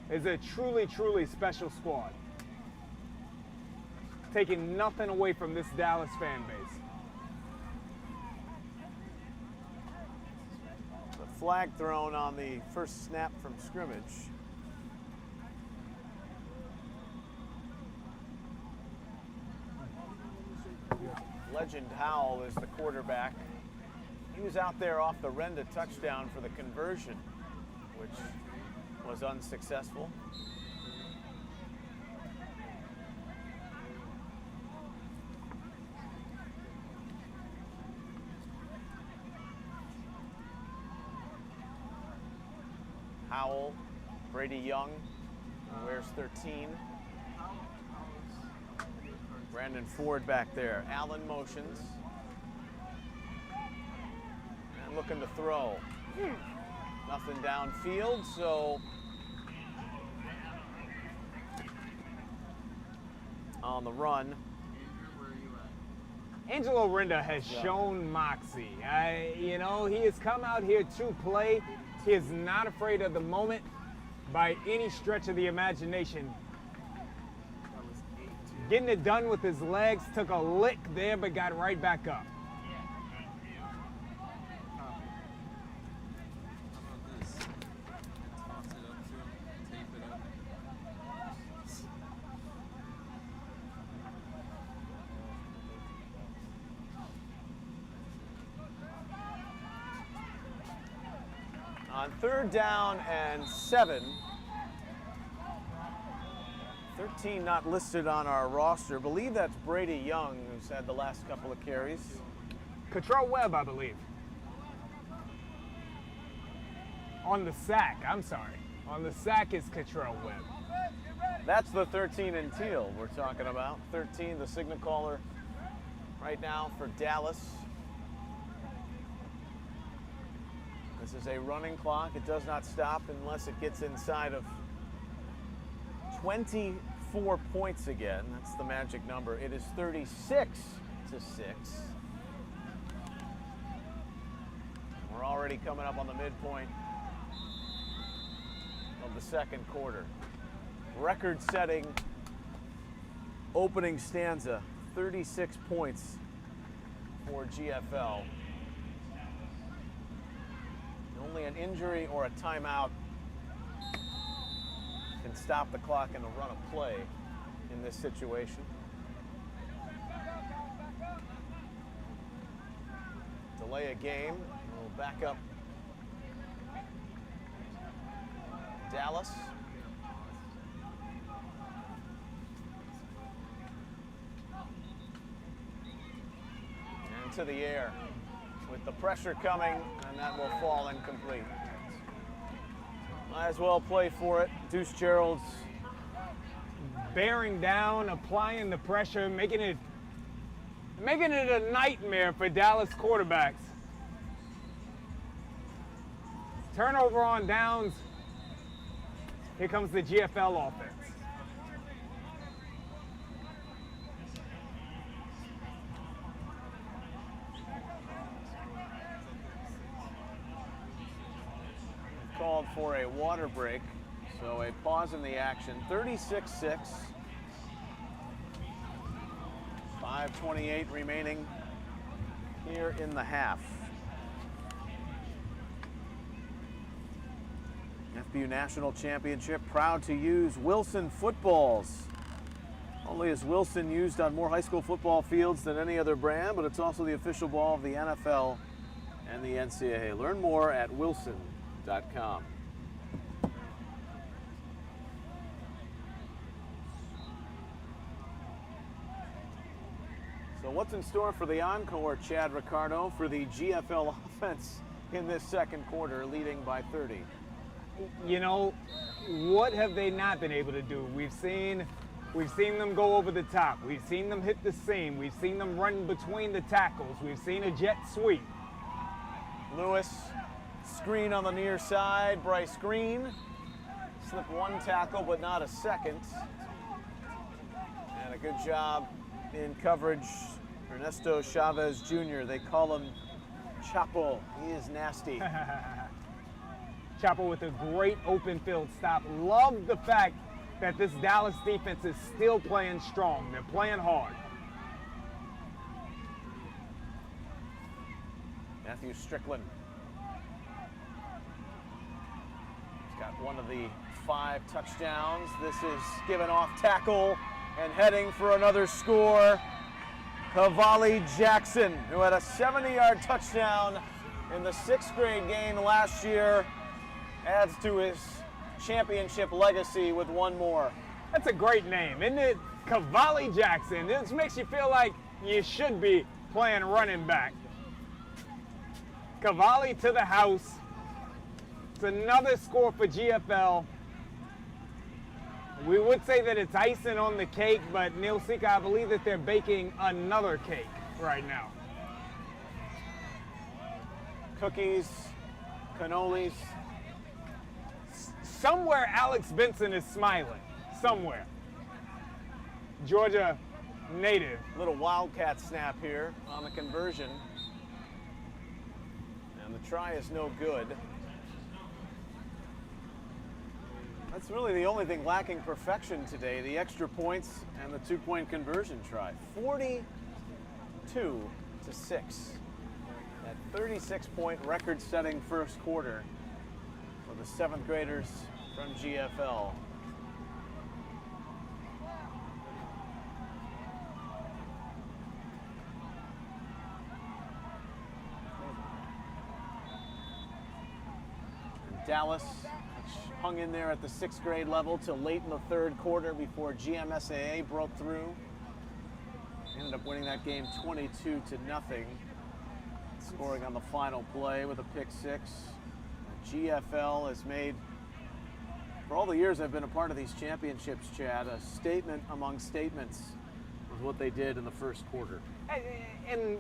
[SPEAKER 2] is a truly, truly special squad. Taking nothing away from this Dallas fan base.
[SPEAKER 1] Flag thrown on the first snap from scrimmage. Legend Howell is the quarterback. He was out there off the Renda touchdown for the conversion, which was unsuccessful. Howell, Brady Young, who wears 13. Brandon Ford back there. Allen motions. And looking to throw. Nothing downfield, so on the run.
[SPEAKER 2] Angelo Renda has shown moxie. You know, he has come out here to play. He is not afraid of the moment by any stretch of the imagination. Getting it done with his legs, took a lick there, but got right back up.
[SPEAKER 1] On 3rd down and 7. 13 not listed on our roster. Believe that's Brady Young, who's had the last couple of carries.
[SPEAKER 2] Cottrell Webb, I believe. On the sack, I'm sorry. On the sack is Cottrell Webb.
[SPEAKER 1] That's the 13 in teal we're talking about. 13, the signal caller right now for Dallas. This is a running clock. It does not stop unless it gets inside of 24 points again. That's the magic number. It is 36-6. We're already coming up on the midpoint of the second quarter. Record-setting opening stanza, 36 points for GFL. Only an injury or a timeout can stop the clock and a run of play in this situation. Delay a game. We'll back up Dallas. And to the air. With the pressure coming, and that will fall incomplete. Might as well play for it. Deuce Gerald's
[SPEAKER 2] bearing down, applying the pressure, making it a nightmare for Dallas quarterbacks. Turnover on downs. Here comes the GFL offense.
[SPEAKER 1] Called for a water break, so a pause in the action. 36-6. 5:28 remaining here in the half. FBU National Championship, proud to use Wilson footballs. only is Wilson used on more high school football fields than any other brand, but it's also the official ball of the NFL and the NCAA. Learn more at wilson.com. So what's in store for the encore, Chad Ricardo, for the GFL offense in this second quarter, leading by 30?
[SPEAKER 2] You know, what have they not been able to do? We've seen them go over the top. We've seen them hit the seam. We've seen them run between the tackles. We've seen a jet sweep.
[SPEAKER 1] Lewis, screen on the near side. Bryce Green slipped one tackle, but not a second. And a good job in coverage, Ernesto Chavez Jr. They call him Chapo. He is nasty.
[SPEAKER 2] Chapo with a great open field stop. Love the fact that this Dallas defense is still playing strong. They're playing hard.
[SPEAKER 1] Matthew Strickland. He's got one of the 5 touchdowns. This is given off tackle and heading for another score. Cavalli Jackson, who had a 70-yard touchdown in the 6th grade game last year, adds to his championship legacy with one more.
[SPEAKER 2] That's a great name, isn't it? Cavalli Jackson. This makes you feel like you should be playing running back. Cavalli to the house. It's another score for GFL. We would say that it's icing on the cake, but Neil Sika, I believe that they're baking another cake right now.
[SPEAKER 1] Cookies, cannolis.
[SPEAKER 2] Somewhere Alex Benson is smiling. Somewhere. Georgia native.
[SPEAKER 1] Little wildcat snap here on the conversion. And the try is no good. That's really the only thing lacking perfection today, the extra points and the 2-point conversion try. 42-6. That 36-point record-setting first quarter for the 7th graders from GFL. Dallas, which hung in there at the 6th grade level till late in the 3rd quarter before GMSAA broke through. Ended up winning that game 22-0, scoring on the final play with a pick 6. GFL has made, for all the years I've been a part of these championships, Chad, a statement among statements with what they did in the first quarter.
[SPEAKER 2] And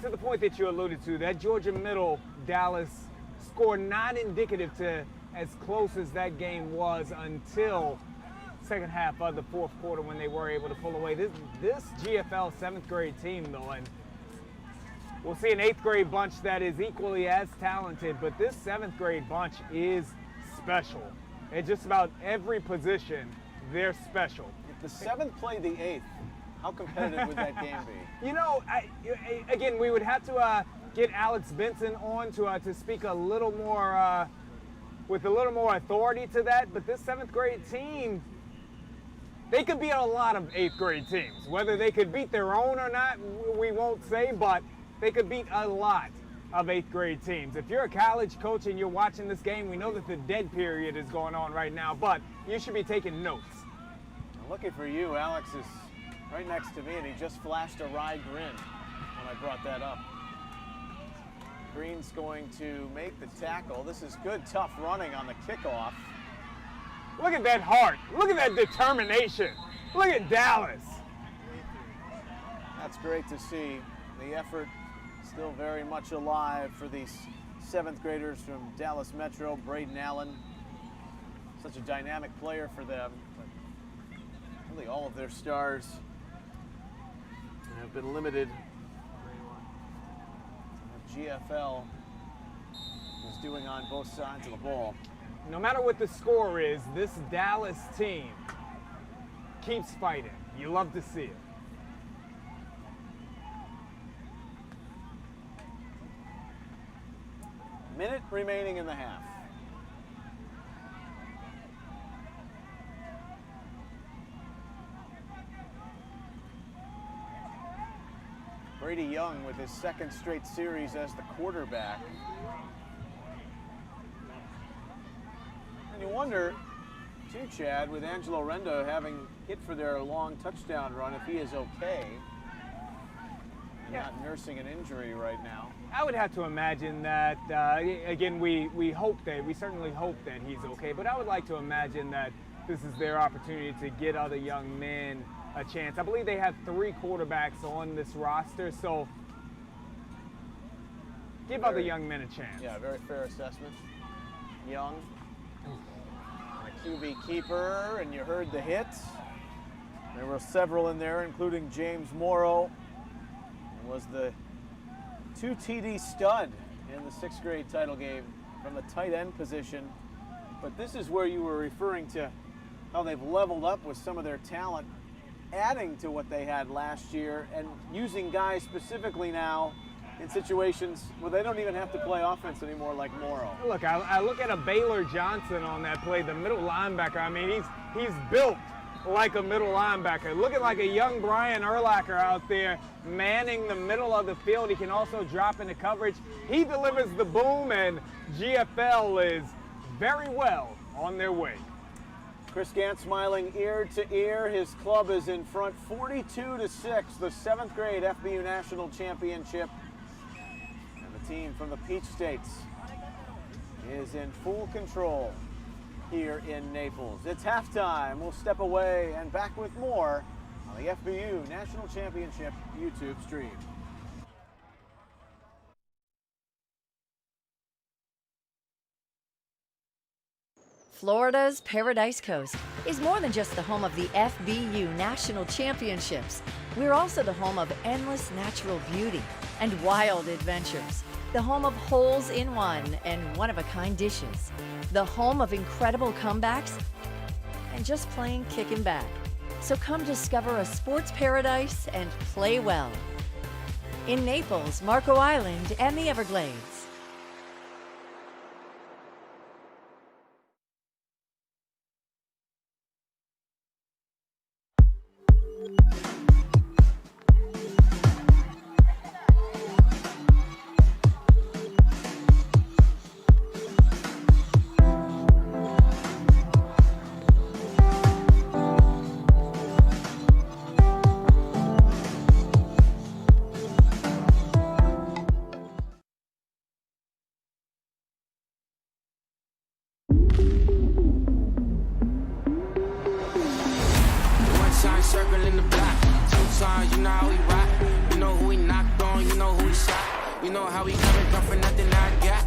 [SPEAKER 2] to the point that you alluded to, that Georgia Middle Dallas score not indicative to as close as that game was until second half of the 4th quarter when they were able to pull away. This GFL 7th grade team, though, and we'll see an 8th grade bunch that is equally as talented, but this 7th grade bunch is special. At just about every position, they're special.
[SPEAKER 1] If the 7th played the 8th, how competitive would that game be?
[SPEAKER 2] You know, again, we would have to get Alex Benson on to speak a little more, with a little more authority to that, but this 7th grade team, they could beat a lot of 8th grade teams. Whether they could beat their own or not, we won't say, but they could beat a lot of 8th grade teams. If you're a college coach and you're watching this game, we know that the dead period is going on right now, but you should be taking notes.
[SPEAKER 1] I'm looking for you. Alex is right next to me, and he just flashed a wry grin when I brought that up. Green's going to make the tackle. This is good, tough running on the kickoff.
[SPEAKER 2] Look at that heart. Look at that determination. Look at Dallas.
[SPEAKER 1] That's great to see. The effort still very much alive for these 7th graders from Dallas Metro. Braden Allen, such a dynamic player for them. But really all of their stars have been limited. GFL is doing on both sides of the ball.
[SPEAKER 2] No matter what the score is, this Dallas team keeps fighting. You love to see it.
[SPEAKER 1] Minute remaining in the half. Brady Young with his second straight series as the quarterback. And you wonder, too, Chad, with Angelo Renda having hit for their long touchdown run, if he is okay. And not nursing an injury right now.
[SPEAKER 2] I would have to imagine that, again, we certainly hope that he's okay, but I would like to imagine that this is their opportunity to get other young men a chance. I believe they have 3 quarterbacks on this roster, so give other young men a chance.
[SPEAKER 1] Yeah, very fair assessment. Young, and a QB keeper, and you heard the hits. There were several in there, including James Morrow. He was the 2 TD stud in the 6th grade title game from the tight end position. But this is where you were referring to how they've leveled up with some of their talent, adding to what they had last year and using guys specifically now in situations where they don't even have to play offense anymore, like Morrow.
[SPEAKER 2] Look, I look at a Baylor Johnson on that play, the middle linebacker. I mean, he's built like a middle linebacker, looking like a young Brian Urlacher out there manning the middle of the field. He can also drop into coverage. He delivers the boom, and GFL is very well on their way.
[SPEAKER 1] Chris Gant smiling ear to ear. His club is in front 42-6, the 7th grade FBU National Championship. And the team from the Peach States is in full control here in Naples. It's halftime. We'll step away and back with more on the FBU National Championship YouTube stream.
[SPEAKER 4] Florida's Paradise Coast is more than just the home of the FBU National Championships. We're also the home of endless natural beauty and wild adventures. The home of holes in one and one-of-a-kind dishes. The home of incredible comebacks and just plain kicking back. So come discover a sports paradise and play well. In Naples, Marco Island, and the Everglades.
[SPEAKER 3] Circle in the block, 2 times, you know how we rock. You know who we knocked on, you know who we shot. You know how we come for nothing I got.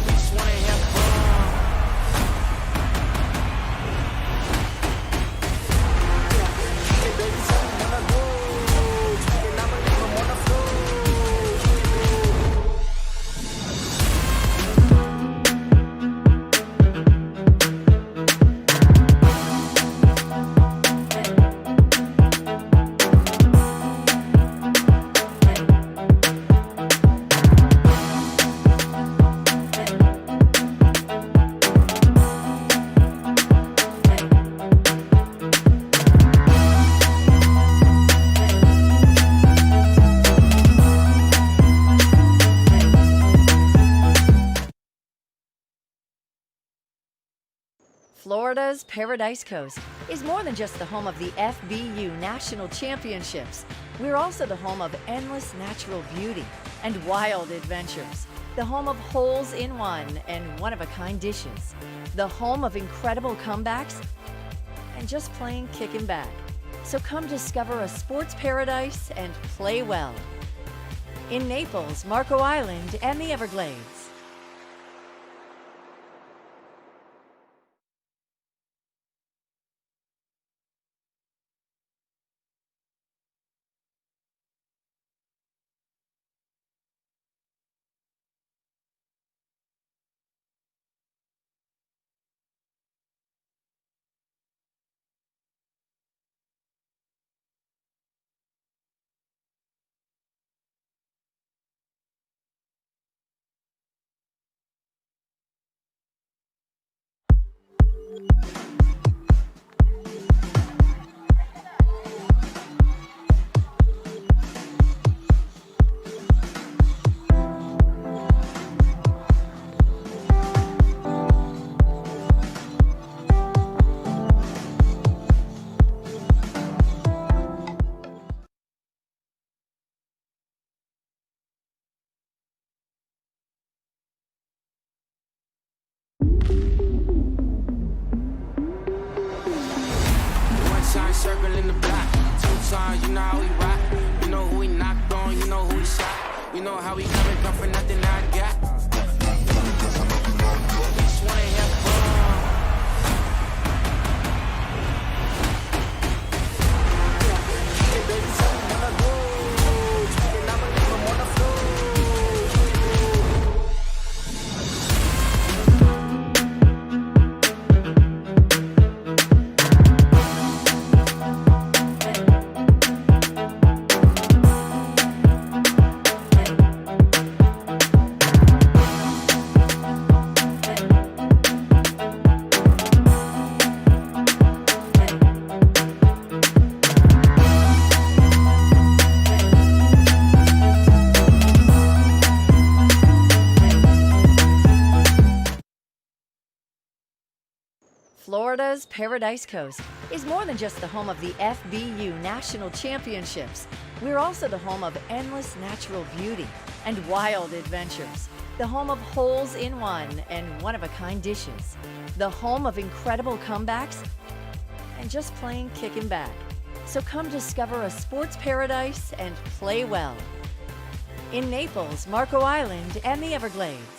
[SPEAKER 3] Just wanna have fun. Hey baby, tell me when I go. And I'ma leave 'em on the floor.
[SPEAKER 4] Florida's Paradise Coast is more than just the home of the FBU National Championships. We're also the home of endless natural beauty and wild adventures. The home of holes in one and one-of-a-kind dishes. The home of incredible comebacks and just plain kicking back. So come discover a sports paradise and play well. In Naples, Marco Island, and the Everglades.
[SPEAKER 3] One time circle in the block, two times, you know how we rock. You know who we knocked on, you know who we shot. You know how we come for nothing I got. Each one have fun. Hey baby, tell me when I go. And I'ma leave 'em on the floor.
[SPEAKER 4] Florida's Paradise Coast is more than just the home of the FBU National Championships. We're also the home of endless natural beauty and wild adventures. The home of holes in one and one-of-a-kind dishes. The home of incredible comebacks and just plain kicking back. So come discover a sports paradise and play well. In Naples, Marco Island, and the Everglades.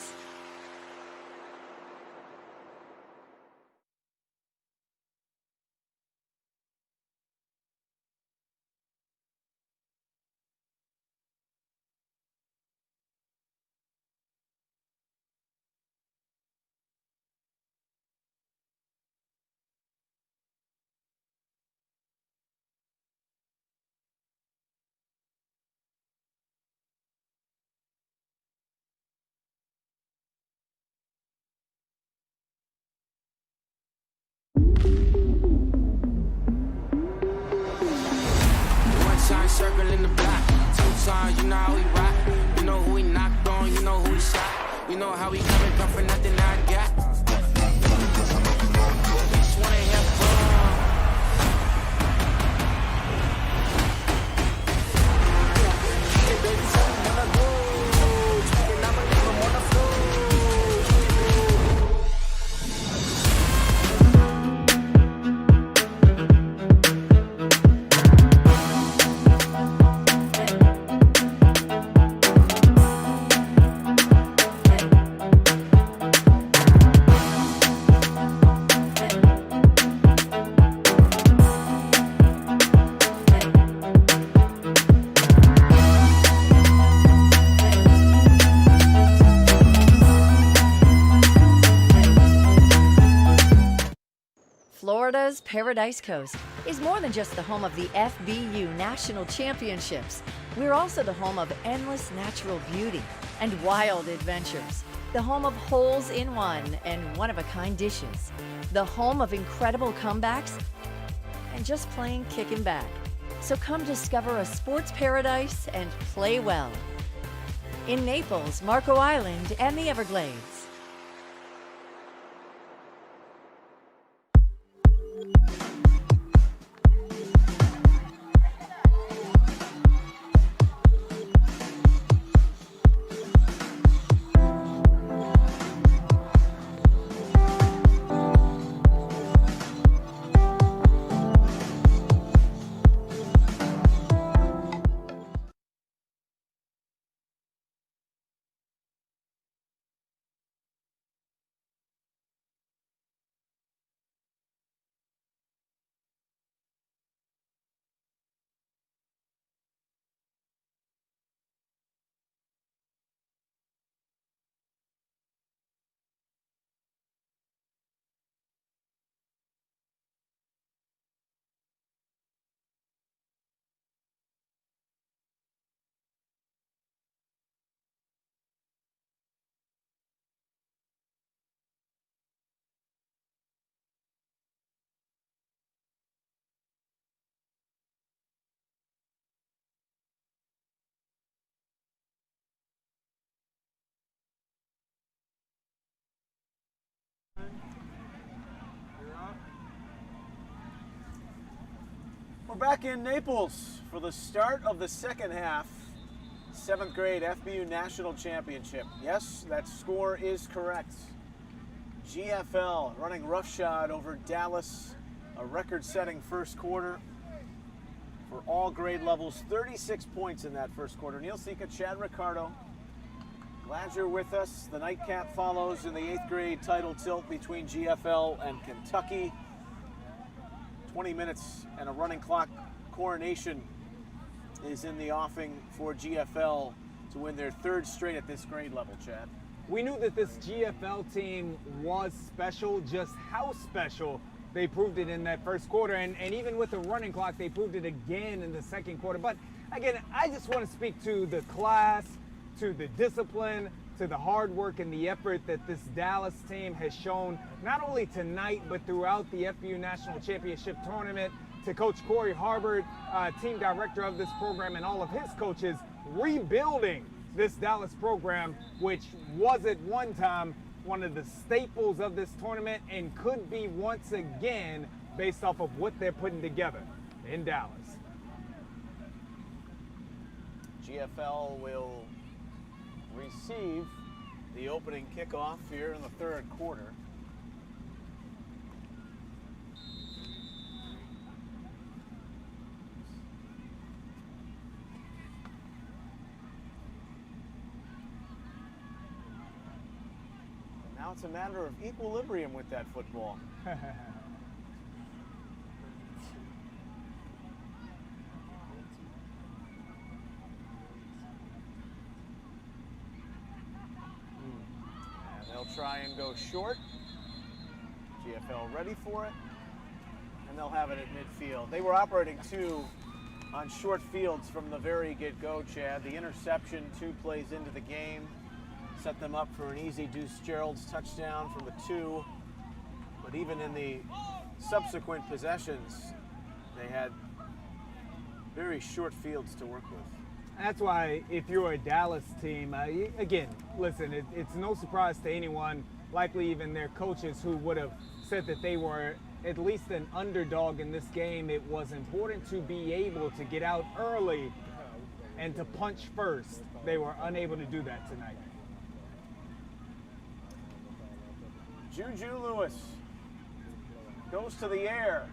[SPEAKER 3] Circle in the block, two times, you know how we rock. You know who we knocked on, you know who we shot. You know how we come for nothing I got. Each one have fun. Hey baby, tell me when I go. And I'ma leave 'em on the floor.
[SPEAKER 4] Florida's Paradise Coast is more than just the home of the FBU National Championships. We're also the home of endless natural beauty and wild adventures. The home of holes in one and one-of-a-kind dishes. The home of incredible comebacks and just plain kicking back. So come discover a sports paradise and play well. In Naples, Marco Island, and the Everglades.
[SPEAKER 1] We're back in Naples for the start of the second half. 7th grade FBU National Championship. Yes, that score is correct. GFL running roughshod over Dallas, a record-setting first quarter for all grade levels. 36 points in that first quarter. Neil Sika, Chad Ricardo, glad you're with us. The nightcap follows in the 8th grade title tilt between GFL and Kentucky. 20 minutes and a running clock coronation is in the offing for GFL to win their 3rd straight at this grade level, Chad.
[SPEAKER 2] We knew that this GFL team was special. Just how special, they proved it in that first quarter. And even with the running clock, they proved it again in the second quarter. But again, I just want to speak to the class, to the discipline, to the hard work and the effort that this Dallas team has shown, not only tonight, but throughout the FBU National Championship Tournament, to Coach Corey Harbert, team director of this program, and all of his coaches, rebuilding this Dallas program, which was at one time one of the staples of this tournament and could be once again based off of what they're putting together in Dallas.
[SPEAKER 1] GFL will receive the opening kickoff here in the 3rd quarter. Now it's a matter of equilibrium with that football. They'll try and go short. GFL ready for it. And they'll have it at midfield. They were operating 2 on short fields from the very get-go, Chad. The interception 2 plays into the game set them up for an easy Deuce Gerald's touchdown from the 2. But even in the subsequent possessions, they had very short fields to work with.
[SPEAKER 2] That's why if you're a Dallas team, again, listen, it's no surprise to anyone, likely even their coaches, who would have said that they were at least an underdog in this game. It was important to be able to get out early and to punch first. They were unable to do that tonight.
[SPEAKER 1] Juju Lewis goes to the air,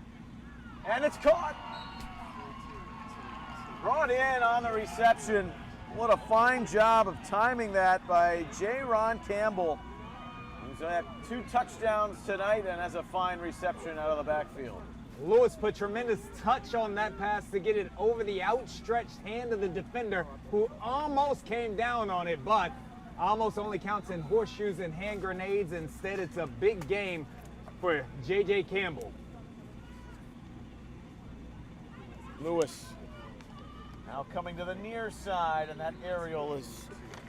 [SPEAKER 1] and it's caught. Brought in on the reception. What a fine job of timing that by J. Ron Campbell, who's had 2 touchdowns tonight and has a fine reception out of the backfield.
[SPEAKER 2] Lewis put tremendous touch on that pass to get it over the outstretched hand of the defender, who almost came down on it, but almost only counts in horseshoes and hand grenades. Instead, it's a big game for J.J. Campbell.
[SPEAKER 1] Lewis now coming to the near side, and that aerial is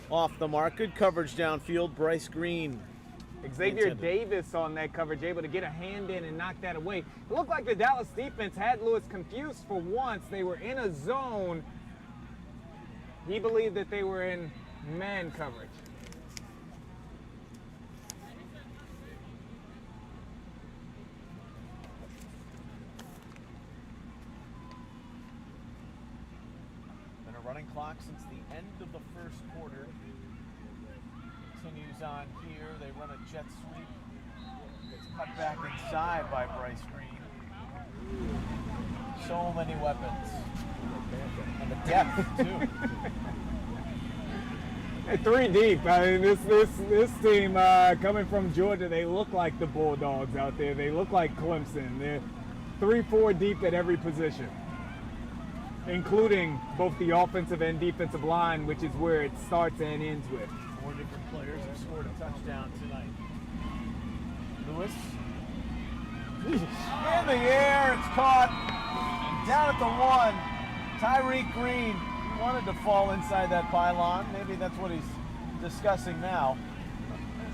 [SPEAKER 1] off the mark. Good coverage downfield. Bryce Green.
[SPEAKER 2] Xavier Davis on that coverage, able to get a hand in and knock that away. It looked like the Dallas defense had Lewis confused for once. They were in a zone. He believed that they were in man coverage.
[SPEAKER 1] Been a running clock since the end of the first quarter. Continues on here. They run a jet sweep. It's cut back inside by Bryce Green. So many weapons. And the depth, too.
[SPEAKER 2] 3 deep. I mean, this team coming from Georgia, they look like the Bulldogs out there. They look like Clemson. They're 3-4 deep at every position, including both the offensive and defensive line, which is where it starts and ends with.
[SPEAKER 1] 4 different players have scored a touchdown tonight. Lewis. In the air, it's caught. Down at the 1. Tyreek Green. He wanted to fall inside that pylon. Maybe that's what he's discussing now.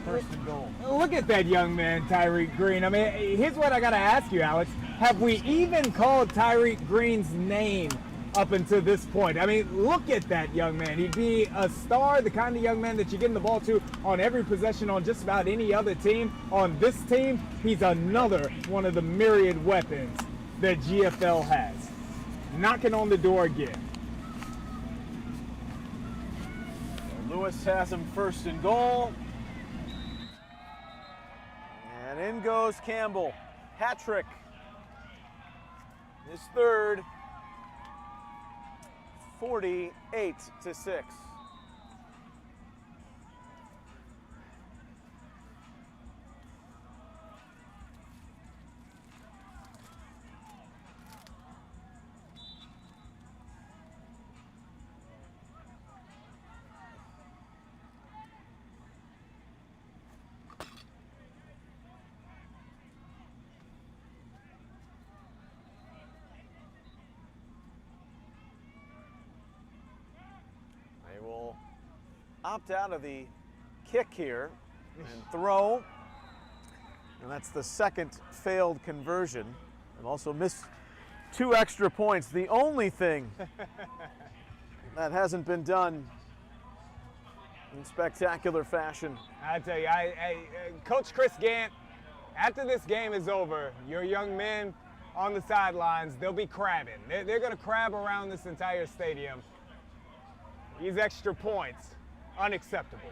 [SPEAKER 1] 1st and goal.
[SPEAKER 2] Look at that young man, Tyreek Green. I mean, here's what I got to ask you, Alex. Have we even called Tyreek Green's name up until this point? I mean, look at that young man. He'd be a star, the kind of young man that you're getting the ball to on every possession on just about any other team. On this team, he's another one of the myriad weapons that GFL has. Knocking on the door again.
[SPEAKER 1] Lewis has him 1st and goal. goes Campbell. Hat trick. His third. 48-6. They will opt out of the kick here and throw. And that's the second failed conversion. And also missed 2 extra points. The only thing that hasn't been done in spectacular fashion.
[SPEAKER 2] I tell you, Coach Chris Gant, after this game is over, your young men on the sidelines, they'll be crabbing. They're going to crab around this entire stadium. These extra points, unacceptable.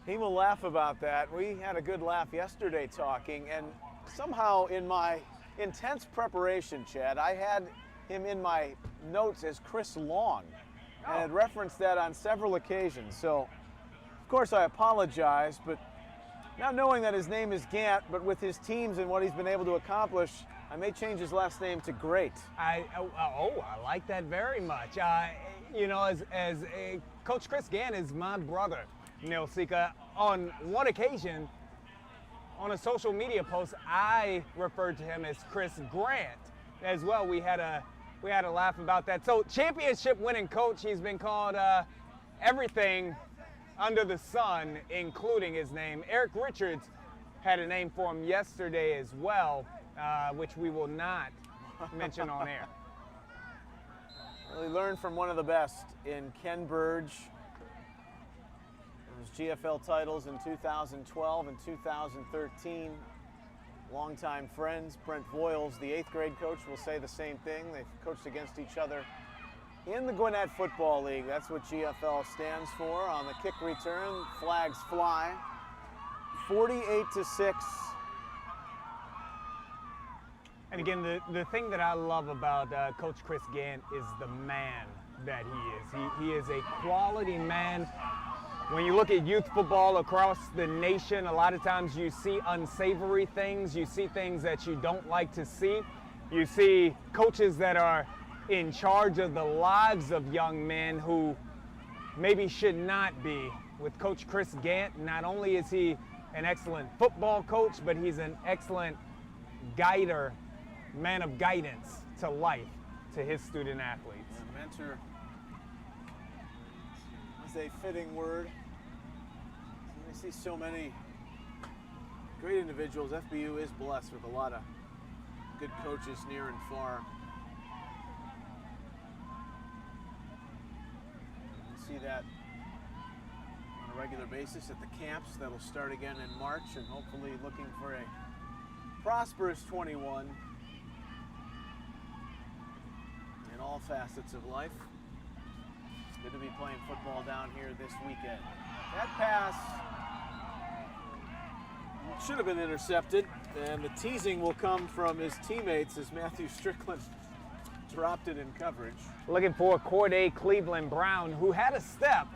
[SPEAKER 1] He will laugh about that. We had a good laugh yesterday talking, and somehow in my intense preparation, Chad, I had him in my notes as Chris Long, and had referenced that on several occasions. So, of course, I apologize, but now knowing that his name is Gant, but with his teams and what he's been able to accomplish, I may change his last name to Great.
[SPEAKER 2] I like that very much. You know, as Coach Chris Gant is my brother, Neil Sika. On one occasion, on a social media post, I referred to him as Chris Grant as well. We had a laugh about that. So, championship winning coach, he's been called everything under the sun, including his name. Eric Richards had a name for him yesterday as well, which we will not mention on air.
[SPEAKER 1] Really learned from one of the best in Ken Burge. Those GFL titles in 2012 and 2013. Longtime friends. Brent Voiles, the 8th grade coach, will say the same thing. They've coached against each other in the Gwinnett Football League. That's what GFL stands for. On the kick return, flags fly. 48-6.
[SPEAKER 2] And again, the thing that I love about Coach Chris Gant is the man that he is. He is a quality man. When you look at youth football across the nation, a lot of times you see unsavory things. You see things that you don't like to see. You see coaches that are in charge of the lives of young men who maybe should not be. With Coach Chris Gant, not only is he an excellent football coach, but he's an excellent guider, man of guidance to life, to his student athletes.
[SPEAKER 1] And mentor is a fitting word. We see so many great individuals. FBU is blessed with a lot of good coaches near and far. You see that on a regular basis at the camps. That'll start again in March, and hopefully looking for a prosperous 21 in all facets of life. Good to be playing football down here this weekend. That pass should have been intercepted, and the teasing will come from his teammates as Matthew Strickland dropped it in coverage.
[SPEAKER 2] Looking for Corday Cleveland Brown, who had a step.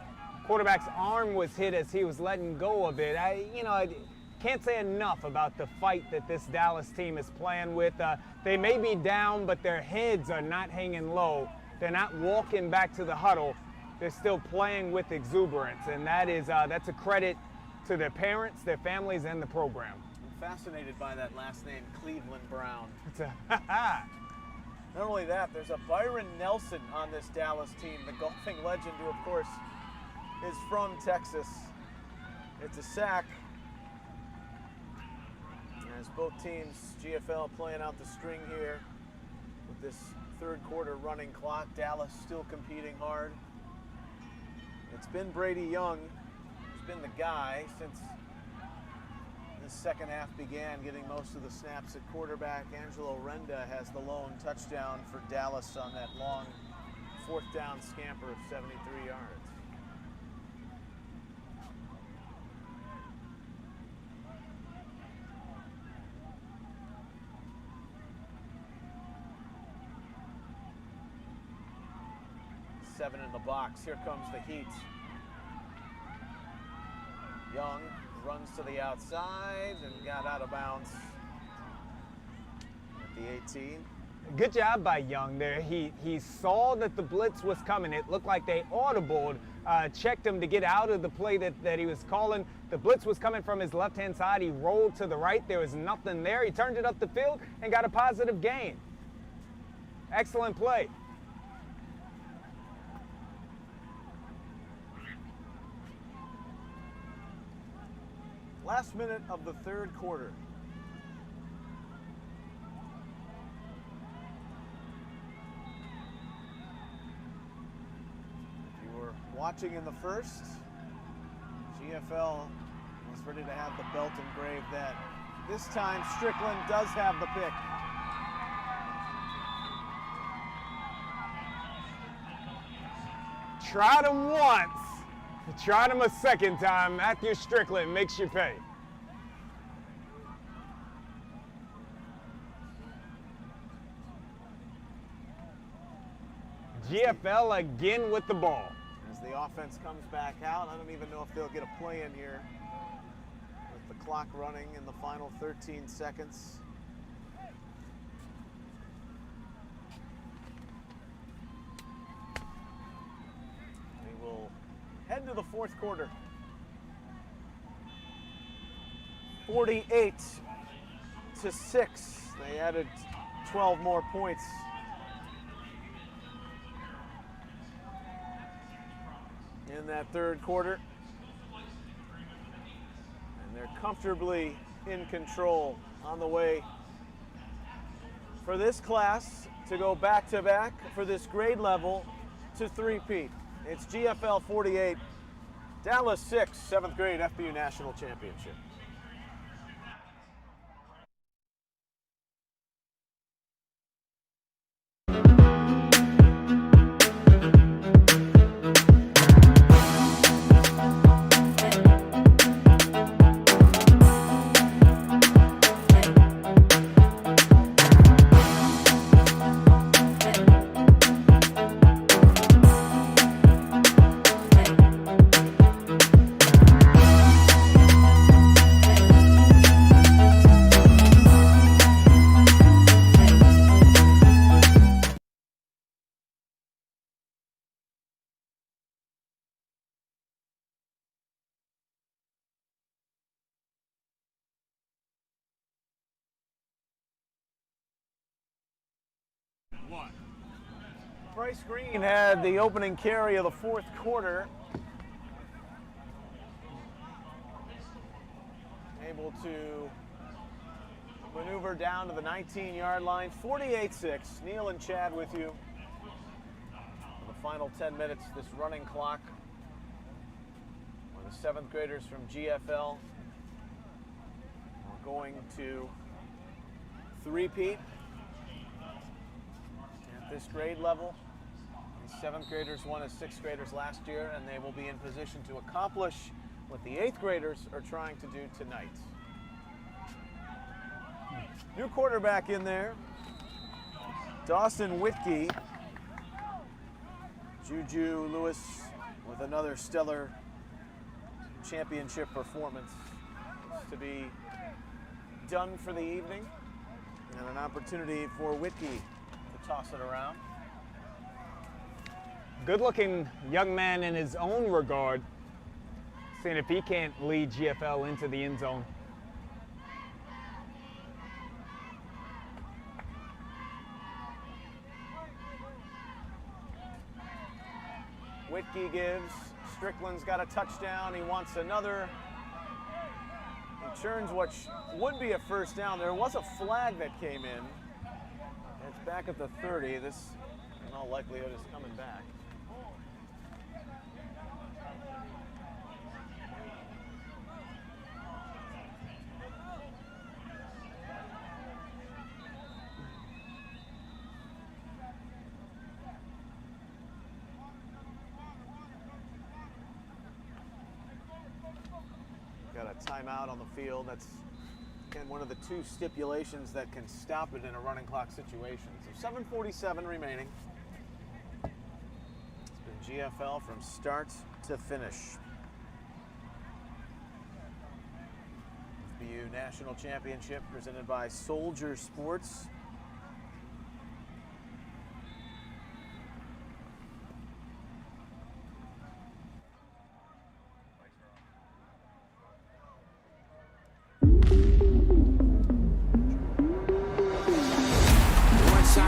[SPEAKER 2] Quarterback's arm was hit as he was letting go of it. I can't say enough about the fight that this Dallas team is playing with. They may be down, but their heads are not hanging low. They're not walking back to the huddle. They're still playing with exuberance, and that's a credit to their parents, their families, and the program.
[SPEAKER 1] I'm fascinated by that last name, Cleveland Brown. Not only that, there's a Byron Nelson on this Dallas team, the golfing legend who, of course, is from Texas. It's a sack. As both teams, GFL playing out the string here with this third quarter running clock. Dallas still competing hard. It's been Brady Young who's been the guy since the second half began, getting most of the snaps at quarterback. Angelo Renda has the lone touchdown for Dallas on that long 4th down scamper of 73 yards. 7 in the box. Here comes the heat. Young runs to the outside and got out of bounds at the 18.
[SPEAKER 2] Good job by Young there. He saw that the blitz was coming. It looked like they audibled, checked him to get out of the play that he was calling. The blitz was coming from his left-hand side. He rolled to the right. There was nothing there. He turned it up the field and got a positive gain. Excellent play.
[SPEAKER 1] Last minute of the third quarter. If you were watching in the first, GFL was ready to have the belt engraved that. This time Strickland does have the pick.
[SPEAKER 2] Tried him once. Tried him a second time. Matthew Strickland makes you pay. GFL again with the ball.
[SPEAKER 1] As the offense comes back out, I don't even know if they'll get a play in here with the clock running in the final 13 seconds. We will head to the fourth quarter. 48-6. They added 12 more points. In that third quarter. And they're comfortably in control on the way for this class to go back-to-back for this grade level to three-peat. It's GFL 48, Dallas 6, 7th grade FBU National Championship. Bryce Green had the opening carry of the fourth quarter. Able to maneuver down to the 19-yard line. 48-6. Neil and Chad with you. For the final 10 minutes, this running clock. For the 7th graders from GFL, we're going to three-peat at this grade level. The 7th graders won as 6th graders last year, and they will be in position to accomplish what the 8th graders are trying to do tonight. New quarterback in there, Dawson Whitkey. Juju Lewis with another stellar championship performance to be done for the evening, and an opportunity for Whitkey to toss it around.
[SPEAKER 2] Good-looking young man in his own regard, seeing if he can't lead GFL into the end zone.
[SPEAKER 1] Whitkey gives. Strickland's got a touchdown. He wants another. He churns what would be a first down. There was a flag that came in. It's back at the 30. This, in all likelihood, is coming back. Got a timeout on the field. That's, again, one of the two stipulations that can stop it in a running clock situation. So 7:47 remaining. It's been GFL from start to finish. FBU National Championship presented by Soldier Sports.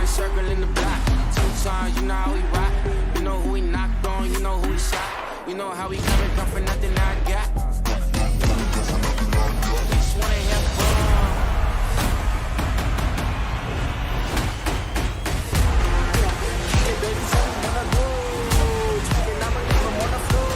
[SPEAKER 3] Circle in the block, 2 times, you know how we rock. You know who we knocked on, you know who we shot. We know how we come for nothing I got. Just wanna have fun. Hey baby, tell me when I go. And I'ma leave them on the floor.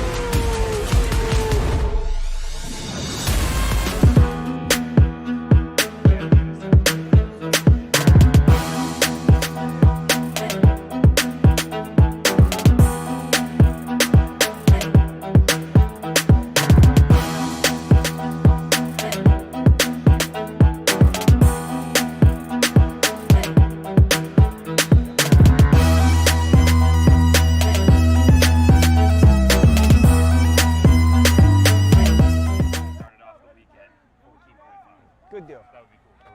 [SPEAKER 2] Good deal.
[SPEAKER 5] That would be cool.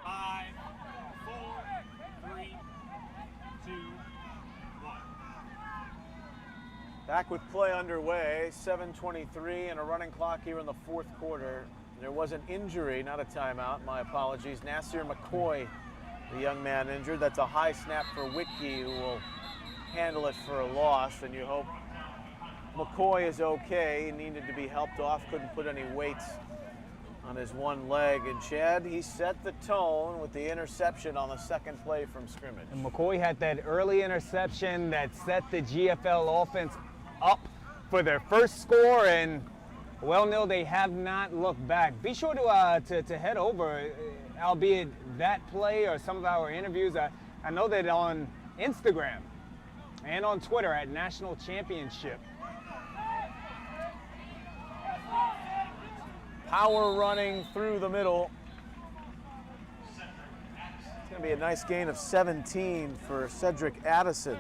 [SPEAKER 5] 5, 4, 3, 2, 1.
[SPEAKER 1] Back with play underway, 7:23 and a running clock here in the fourth quarter. There was an injury, not a timeout, my apologies. Nasir McCoy, the young man injured. That's a high snap for Whitkey, who will handle it for a loss, and you hope McCoy is okay. He needed to be helped off, couldn't put any weight on his one leg. And Chad, he set the tone with the interception on the second play from scrimmage.
[SPEAKER 2] And McCoy had that early interception that set the GFL offense up for their first score, and well, Neil, they have not looked back. Be sure to head over, albeit that play or some of our interviews. I know that on Instagram and on Twitter at National Championship.
[SPEAKER 1] Power running through the middle. It's going to be a nice gain of 17 for Cedric Addison.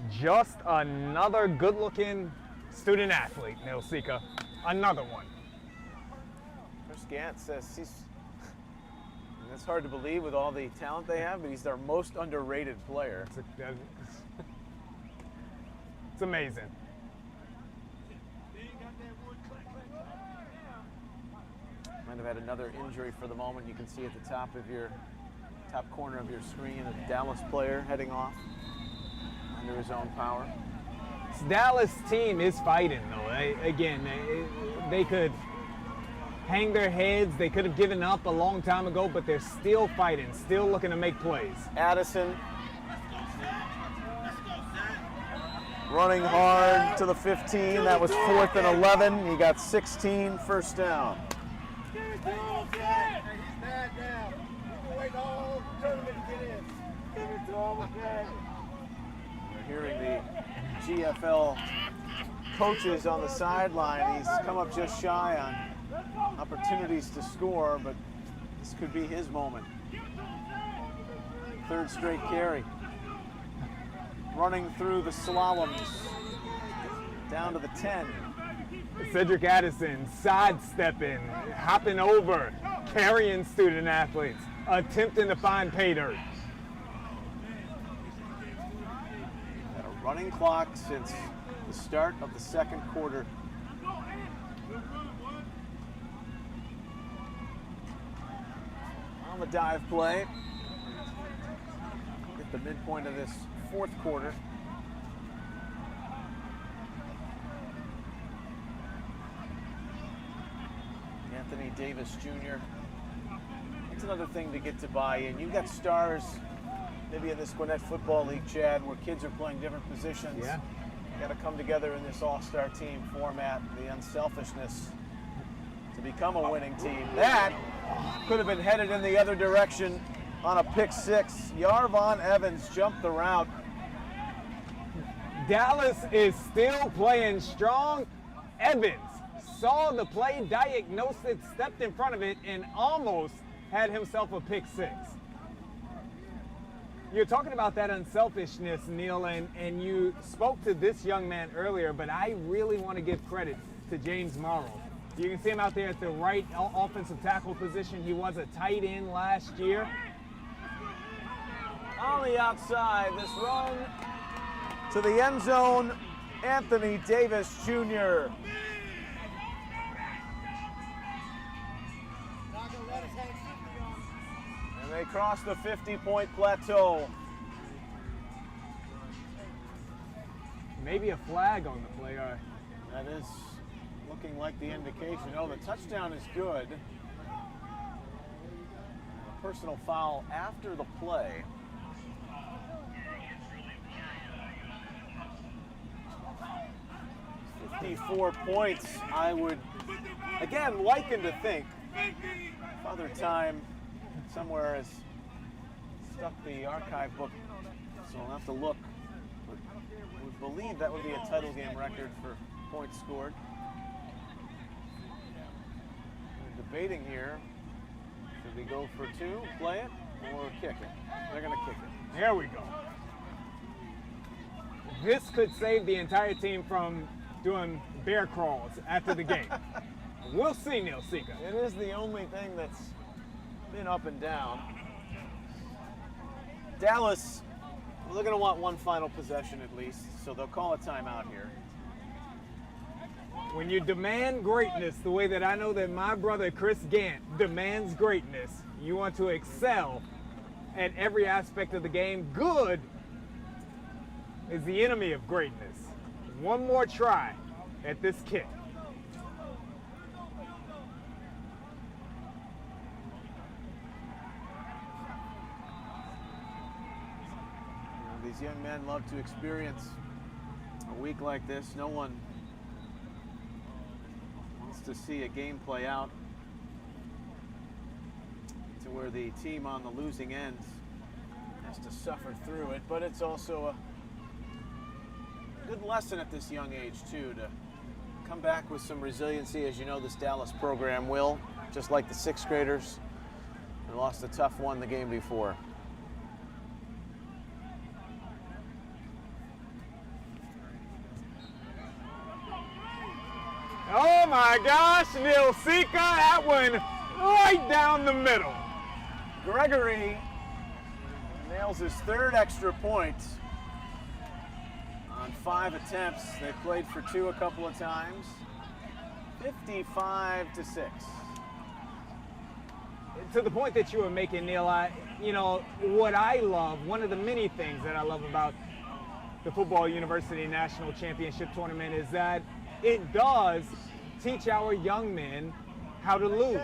[SPEAKER 2] Just another good-looking student athlete, Neil Sika. Another one.
[SPEAKER 1] Chris Gant says it's hard to believe with all the talent they have, but he's their most underrated player.
[SPEAKER 2] It's amazing.
[SPEAKER 1] Might have had another injury for the moment. You can see at the top corner of your screen a Dallas player heading off under his own power.
[SPEAKER 2] This Dallas team is fighting, though. Again, they could hang their heads. They could have given up a long time ago, but they're still fighting, still looking to make plays.
[SPEAKER 1] Addison running hard to the 15. That was 4th and 11. He got 16, first down.
[SPEAKER 6] He's mad now. We've been waiting all tournament to get in. Give it to him, okay?
[SPEAKER 1] We're hearing the GFL coaches on the sideline. He's come up just shy on opportunities to score, but this could be his moment. 3rd straight carry. Running through the slaloms down to the 10.
[SPEAKER 2] Cedric Addison sidestepping, hopping over, carrying student athletes, attempting to find pay dirt.
[SPEAKER 1] Had a running clock since the start of the second quarter. On the dive play, at the midpoint of this fourth quarter. Anthony Davis Jr. It's another thing to get to buy in. You've got stars, maybe in this Gwinnett Football League, Chad, where kids are playing different positions.
[SPEAKER 2] Yeah.
[SPEAKER 1] You got to come together in this all-star team format, the unselfishness to become a winning team. That could have been headed in the other direction on a pick six. Yarvon Evans jumped the route.
[SPEAKER 2] Dallas is still playing strong. Evans saw the play, diagnosed it, stepped in front of it, and almost had himself a pick six. You're talking about that unselfishness, Neil, and you spoke to this young man earlier, but I really want to give credit to James Morrow. You can see him out there at the right offensive tackle position. He was a tight end last year.
[SPEAKER 1] On the outside, this run to the end zone, Anthony Davis Jr. And they cross the 50-point plateau.
[SPEAKER 2] Maybe a flag on the play.
[SPEAKER 1] That is looking like the indication. Oh, the touchdown is good. A personal foul after the play. 54 points, I would, again, liken to think. Father Time somewhere has stuck the archive book, so I'll have to look. But I would believe that would be a title game record for points scored. We're debating here, should we go for two, play it, or kick it? They're going to kick it.
[SPEAKER 2] There we go. This could save the entire team from doing bear crawls after the game. We'll see, Neil Sika.
[SPEAKER 1] It is the only thing that's been up and down. Dallas, well, they're going to want one final possession at least, so they'll call a timeout here.
[SPEAKER 2] When you demand greatness the way that I know that my brother Chris Gant demands greatness, you want to excel at every aspect of the game. Good is the enemy of greatness. One more try at this kick.
[SPEAKER 1] These young men love to experience a week like this. No one wants to see a game play out to where the team on the losing end has to suffer through it, but it's also a good lesson at this young age too, to come back with some resiliency. As you know, this Dallas program will, just like the sixth graders. They lost a tough one the game before.
[SPEAKER 2] Oh my gosh, Neil Sika, that one right down the middle.
[SPEAKER 1] Gregory nails his third extra point on 5 attempts. They played for 2 a couple of times. 55-6.
[SPEAKER 2] To the point that you were making, Neil, what I love, one of the many things that I love about the Football University National Championship Tournament is that it does teach our young men how to lose.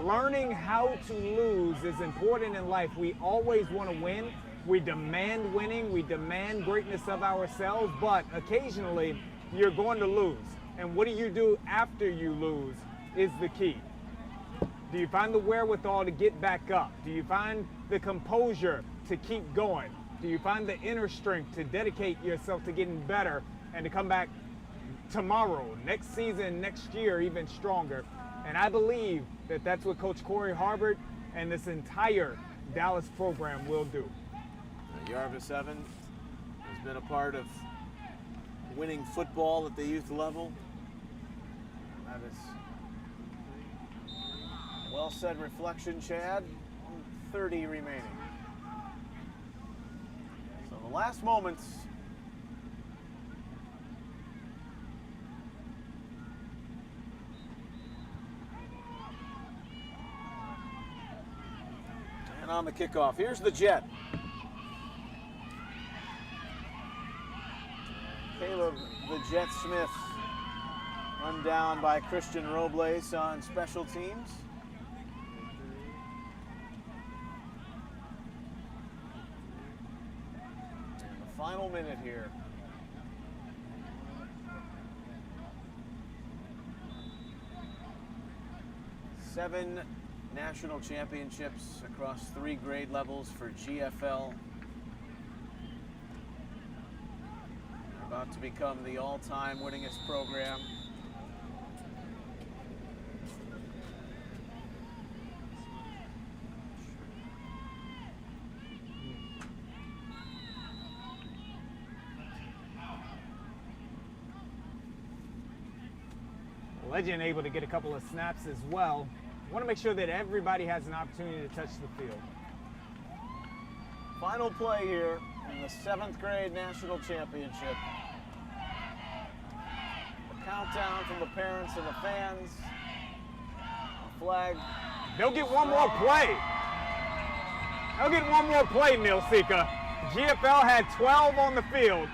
[SPEAKER 2] Learning how to lose is important in life. We always want to win. We demand winning. We demand greatness of ourselves, but occasionally you're going to lose. And what do you do after you lose is the key. Do you find the wherewithal to get back up? Do you find the composure to keep going? Do you find the inner strength to dedicate yourself to getting better and to come back tomorrow, next season, next year, even stronger? And I believe that that's what Coach Corey Harbert and this entire Dallas program will do.
[SPEAKER 1] Yarvis Evan has been a part of winning football at the youth level. That is well said reflection, Chad. 30 remaining. So the last moments. And on the kickoff, here's the Jet. Caleb the Jet Smith run down by Christian Robles on special teams. And the final minute here. Seven national championships across 3 grade levels for GFL. About to become the all-time winningest program.
[SPEAKER 2] Legend able to get a couple of snaps as well. Want to make sure that everybody has an opportunity to touch the field.
[SPEAKER 1] Final play here in the 7th grade national championship. The countdown from the parents and the fans. The flag.
[SPEAKER 2] They'll get one more play. They'll get one more play, Neil Sika. GFL had 12 on the field.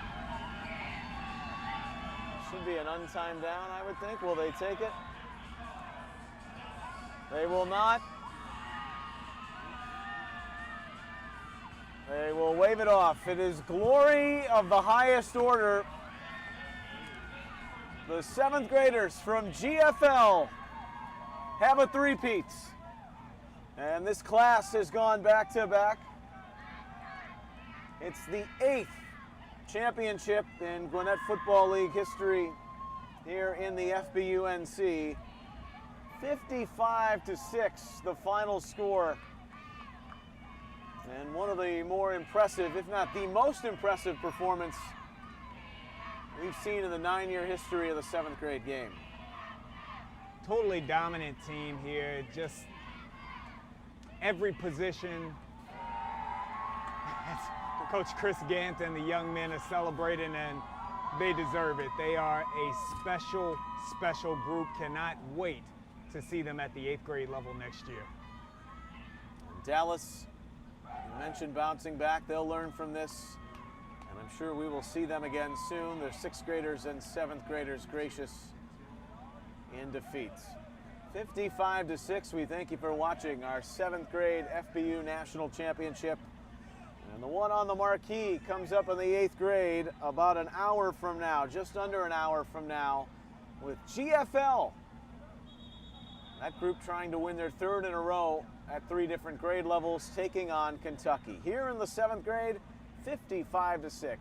[SPEAKER 1] Should be an untimed down, I would think. Will they take it? They will not. They will wave it off. It is glory of the highest order. The 7th graders from GFL have a three-peat. And this class has gone back-to-back. It's the 8th championship in Gwinnett Football League history here in the FBUNC. 55-6, the final score. And one of the more impressive, if not the most impressive performance we've seen in the 9-year history of the 7th grade game.
[SPEAKER 2] Totally dominant team here. Just every position. Coach Chris Gant and the young men are celebrating, and they deserve it. They are a special, special group. Cannot wait to see them at the 8th grade level next year.
[SPEAKER 1] Dallas, you mentioned bouncing back. They'll learn from this, and I'm sure we will see them again soon. They're 6th graders and 7th graders gracious in defeat. 55-6, we thank you for watching our 7th grade FBU National Championship. And the one on the marquee comes up in the 8th grade about an hour from now, just under an hour from now, with GFL. That group trying to win their 3rd in a row at 3 different grade levels, taking on Kentucky. Here in the 7th grade, 55-6,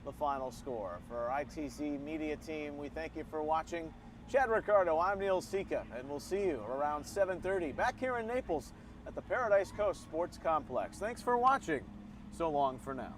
[SPEAKER 1] the final score. For our ITC media team, we thank you for watching. Chad Ricardo, I'm Neil Sika, and we'll see you around 7:30 back here in Naples at the Paradise Coast Sports Complex. Thanks for watching. So long for now.